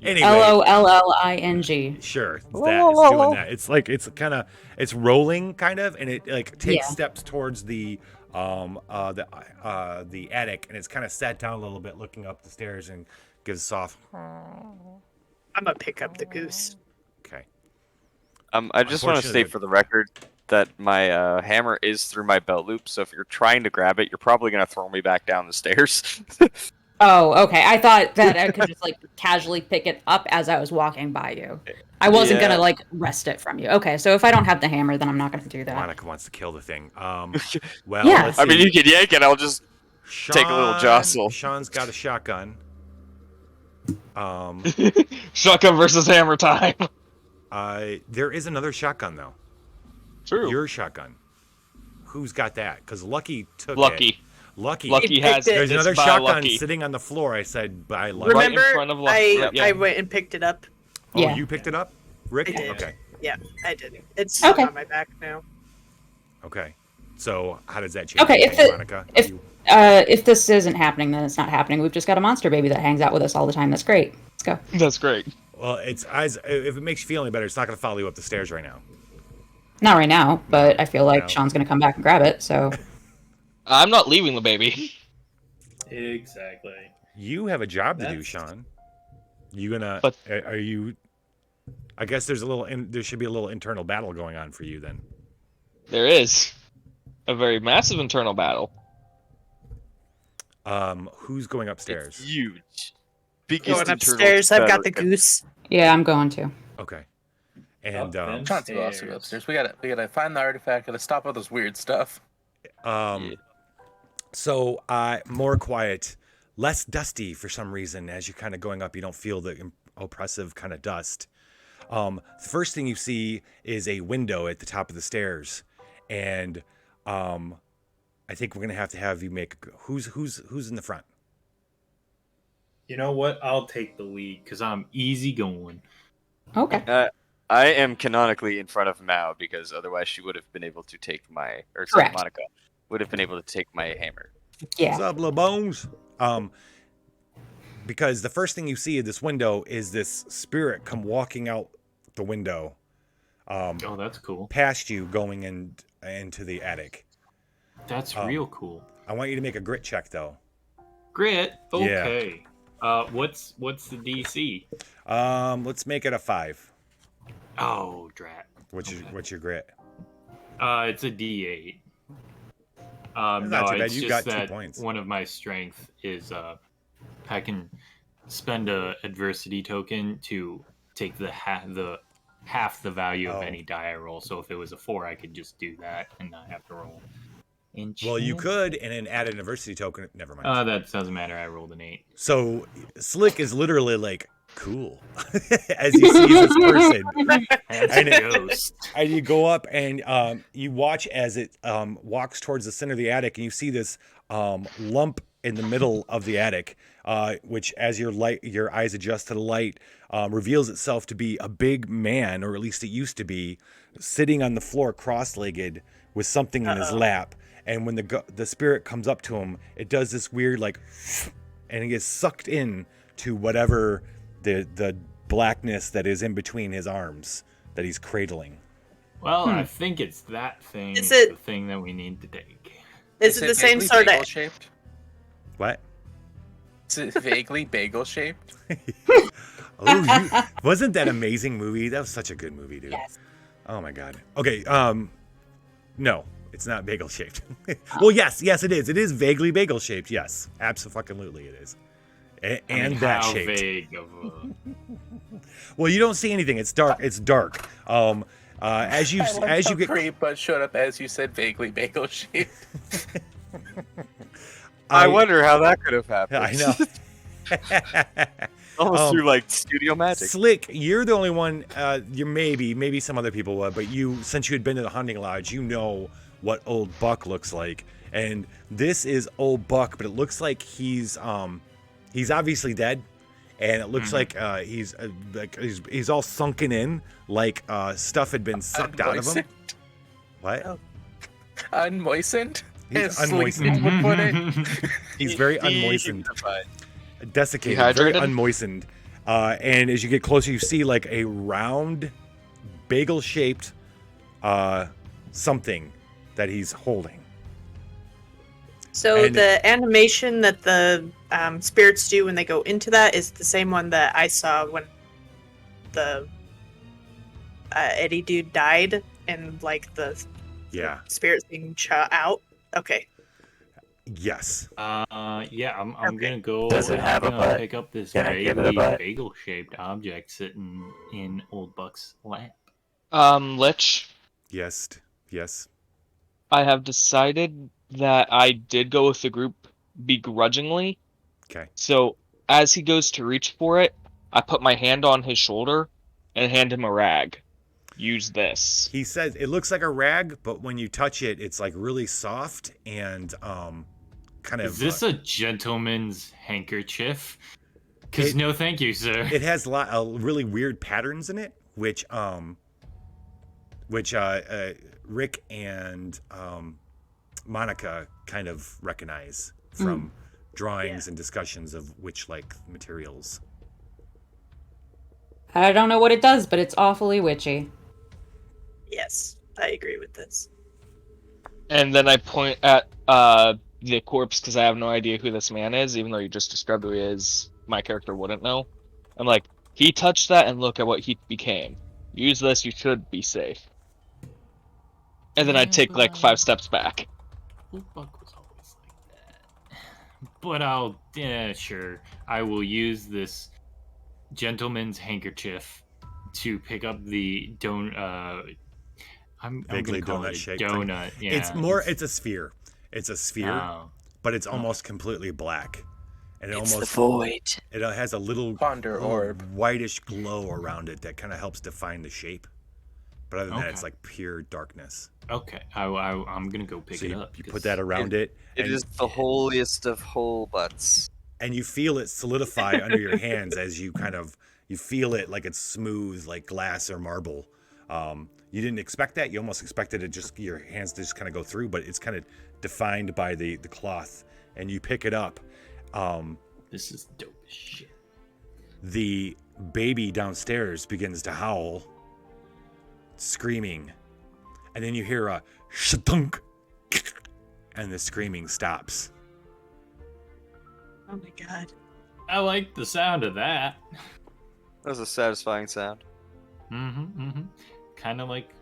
anyway, LOLLING. Sure, it's doing that. It's like it's rolling kind of, and it like takes steps towards the attic, and it's kind of sat down a little bit, looking up the stairs, and gives a soft. I'm gonna pick up the goose. Okay. I just want to state for the record that my hammer is through my belt loop, so if you're trying to grab it, you're probably going to throw me back down the stairs. Oh, okay. I thought that I could just like casually pick it up as I was walking by you. I wasn't gonna like wrest it from you. Okay, so if I don't have the hammer, then I'm not gonna do that. Monica wants to kill the thing. Well, yeah. let's see. I mean, you can yank it. I'll just take a little jostle. Sean's got a shotgun. Shotgun versus hammer time. There is another shotgun though. True. Your shotgun. Who's got that? Because Lucky took Lucky. it. Lucky has it. There's another by shotgun Lucky. sitting on the floor. I said by Lucky. Remember, right in front of Lucky. I went and picked it up. Oh, you picked it up, Rick? I did. Okay. Yeah, I did. It's Okay. on my back now. Okay. So how does that change? Okay, anything, Monica? if this isn't happening, then it's not happening. We've just got a monster baby that hangs out with us all the time. That's great. Let's go. That's great. Well, if it makes you feel any better, it's not going to follow you up the stairs right now. Not right now, but I feel like Sean's going to come back and grab it. So I'm not leaving the baby. Exactly. You have a job to do, Sean. You gonna? Are you? I guess there's there should be a little internal battle going on for you then. There is a very massive internal battle. Who's going upstairs? It's huge. Going upstairs. I've got the goose. Yeah, I'm going to. Okay. And Chauncey will also go upstairs. We gotta find the artifact. Gotta stop all this weird stuff. So more quiet, less dusty for some reason. As you're kind of going up, you don't feel the oppressive kind of dust. The first thing you see is a window at the top of the stairs, and I think we're gonna have you make who's in the front. You know what? I'll take the lead because I'm easy going. Okay. I am canonically in front of Mao because otherwise she would have been able to take my, or Correct. Monica would have been able to take my hammer. Yeah. What's up, little bones? Because the first thing you see at this window is this spirit come walking out the window. Oh, that's cool. Past you, going into the attic. That's real cool. I want you to make a grit check, though. Grit? Okay. What's the DC? Let's make it a 5. Oh, drat. What's your grit? It's a D8. Not no, too bad. it's You just got 2 that points. one of my strength is I can spend a adversity token to take the half the value of any die I roll. So if it was a 4, I could just do that and not have to roll. Well, you could, and then add an adversity token. Never mind. That doesn't matter. I rolled an 8. So Slick is literally like, cool, as you see this person. And you go up and you watch as it walks towards the center of the attic, and you see this lump in the middle of the attic, which, as your eyes adjust to the light, reveals itself to be a big man, or at least it used to be, sitting on the floor cross-legged with something in his lap. And when the spirit comes up to him, it does this weird and he gets sucked in to whatever the blackness that is in between his arms that he's cradling. Well, I think it's that thing. Is the it- thing that we need to take? Is it the same sort of? Shaped? What? Is it vaguely bagel shaped? Wasn't that an amazing movie? That was such a good movie, dude. Yes. Oh my god. Okay. No, it's not bagel shaped. Well, yes, it is. It is vaguely bagel shaped. Yes, absolutely, it is. And that how shaped. vague of a... Well, you don't see anything. It's dark. It's dark. As you get creep, but showed up as you said vaguely bagel shaped. I wonder how that could have happened. I know. Almost through studio magic. Slick, you're the only one. You maybe some other people would, but since you had been to the hunting lodge, you know what Old Buck looks like. And this is Old Buck, but it looks like he's obviously dead, and it looks like he's all sunken in, like stuff had been sucked out of him. What? Oh. Unmoistened? He's as unmoistened. Sleep would put it. He's very unmoistened. Desiccated, very Dehydrated? unmoistened. And as you get closer, you see like a round, bagel-shaped something that he's holding. So And- the animation that the spirits do when they go into that is the same one that I saw when the Eddie dude died, and the Yeah. spirits being shot out. Okay. Yes. Yeah, I'm gonna go. Does it have a I'm gonna butt? pick up this Can I give it a butt? bagel-shaped object sitting in Old Buck's lap. Lich, Yes. I have decided that I did go with the group begrudgingly. Okay. So as he goes to reach for it, I put my hand on his shoulder and hand him a rag. Use this. He says it looks like a rag, but when you touch it, it's like really soft and kind of. Is this a gentleman's handkerchief? Because no, thank you, sir. It has really weird patterns in it, which Rick and Monica kind of recognize from drawings and discussions of witch-like materials. I don't know what it does, but it's awfully witchy. Yes, I agree with this. And then I point at the corpse because I have no idea who this man is, even though you just described who he is. My character wouldn't know. I'm like, he touched that, and look at what he became. Use this, you should be safe. And then I take like 5 steps back. Buck was always like that. But sure. I will use this gentleman's handkerchief to pick up the I'm Vaguely gonna call it a donut-shaped donut. thing. Yeah, It's a sphere. It's a sphere, but it's almost completely black. And It's the void. It has a little orb, whitish glow around it that kind of helps define the shape. But other than that, it's like pure darkness. Okay, I'm gonna go pick it up. You put that around it. It is the holiest of whole butts. And you feel it solidify under your hands as you you feel it like it's smooth, like glass or marble. You didn't expect that. You almost expected it your hands to just kind of go through, but it's kind of defined by the cloth. And you pick it up. This is dope as shit. The baby downstairs begins to howl, screaming. And then you hear a shadunk, and the screaming stops. Oh my god. I like the sound of that. That was a satisfying sound. Kind of like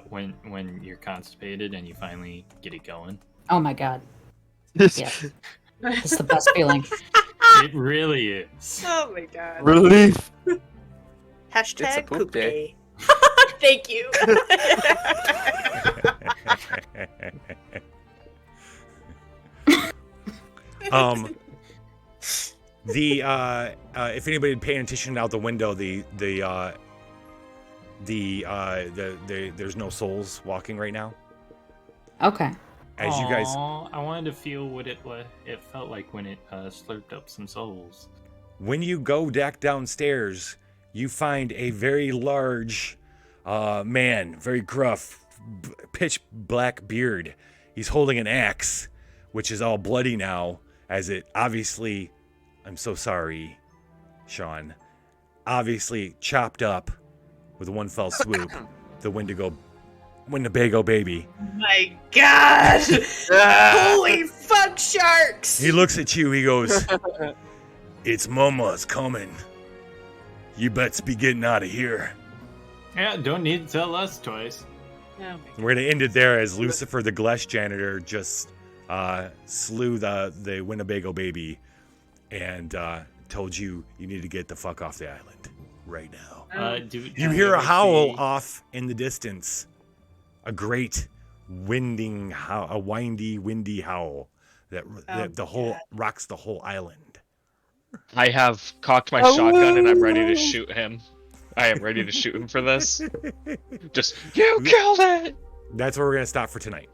when you're constipated and you finally get it going. Oh my god. Yeah. It's the best feeling. It really is. Oh my god. Relief. Hashtag It's a poop day. Thank you. If anybody paying attention out the window, there's no souls walking right now. Okay. As you guys, I wanted to feel what it felt like when it slurped up some souls. when you go back downstairs, you find a very large man, very gruff, pitch black beard. He's holding an axe, which is all bloody now, as it obviously, I'm so sorry, Sean, obviously chopped up with one fell swoop the Winnebago baby. My god! Holy fuck, sharks! He looks at you, he goes, "It's Mama's coming. You bets be getting out of here." Yeah, don't need to tell us twice. Oh We're going to end it there as Lucifer the Glesh janitor just slew the Winnebago baby and told you need to get the fuck off the island right now. You hear a howl off in the distance. A great windy, windy howl that the whole rocks the whole island. I have cocked my shotgun and I'm ready to shoot him. I am ready to shoot him for this. Just, you killed it! That's where we're going to stop for tonight.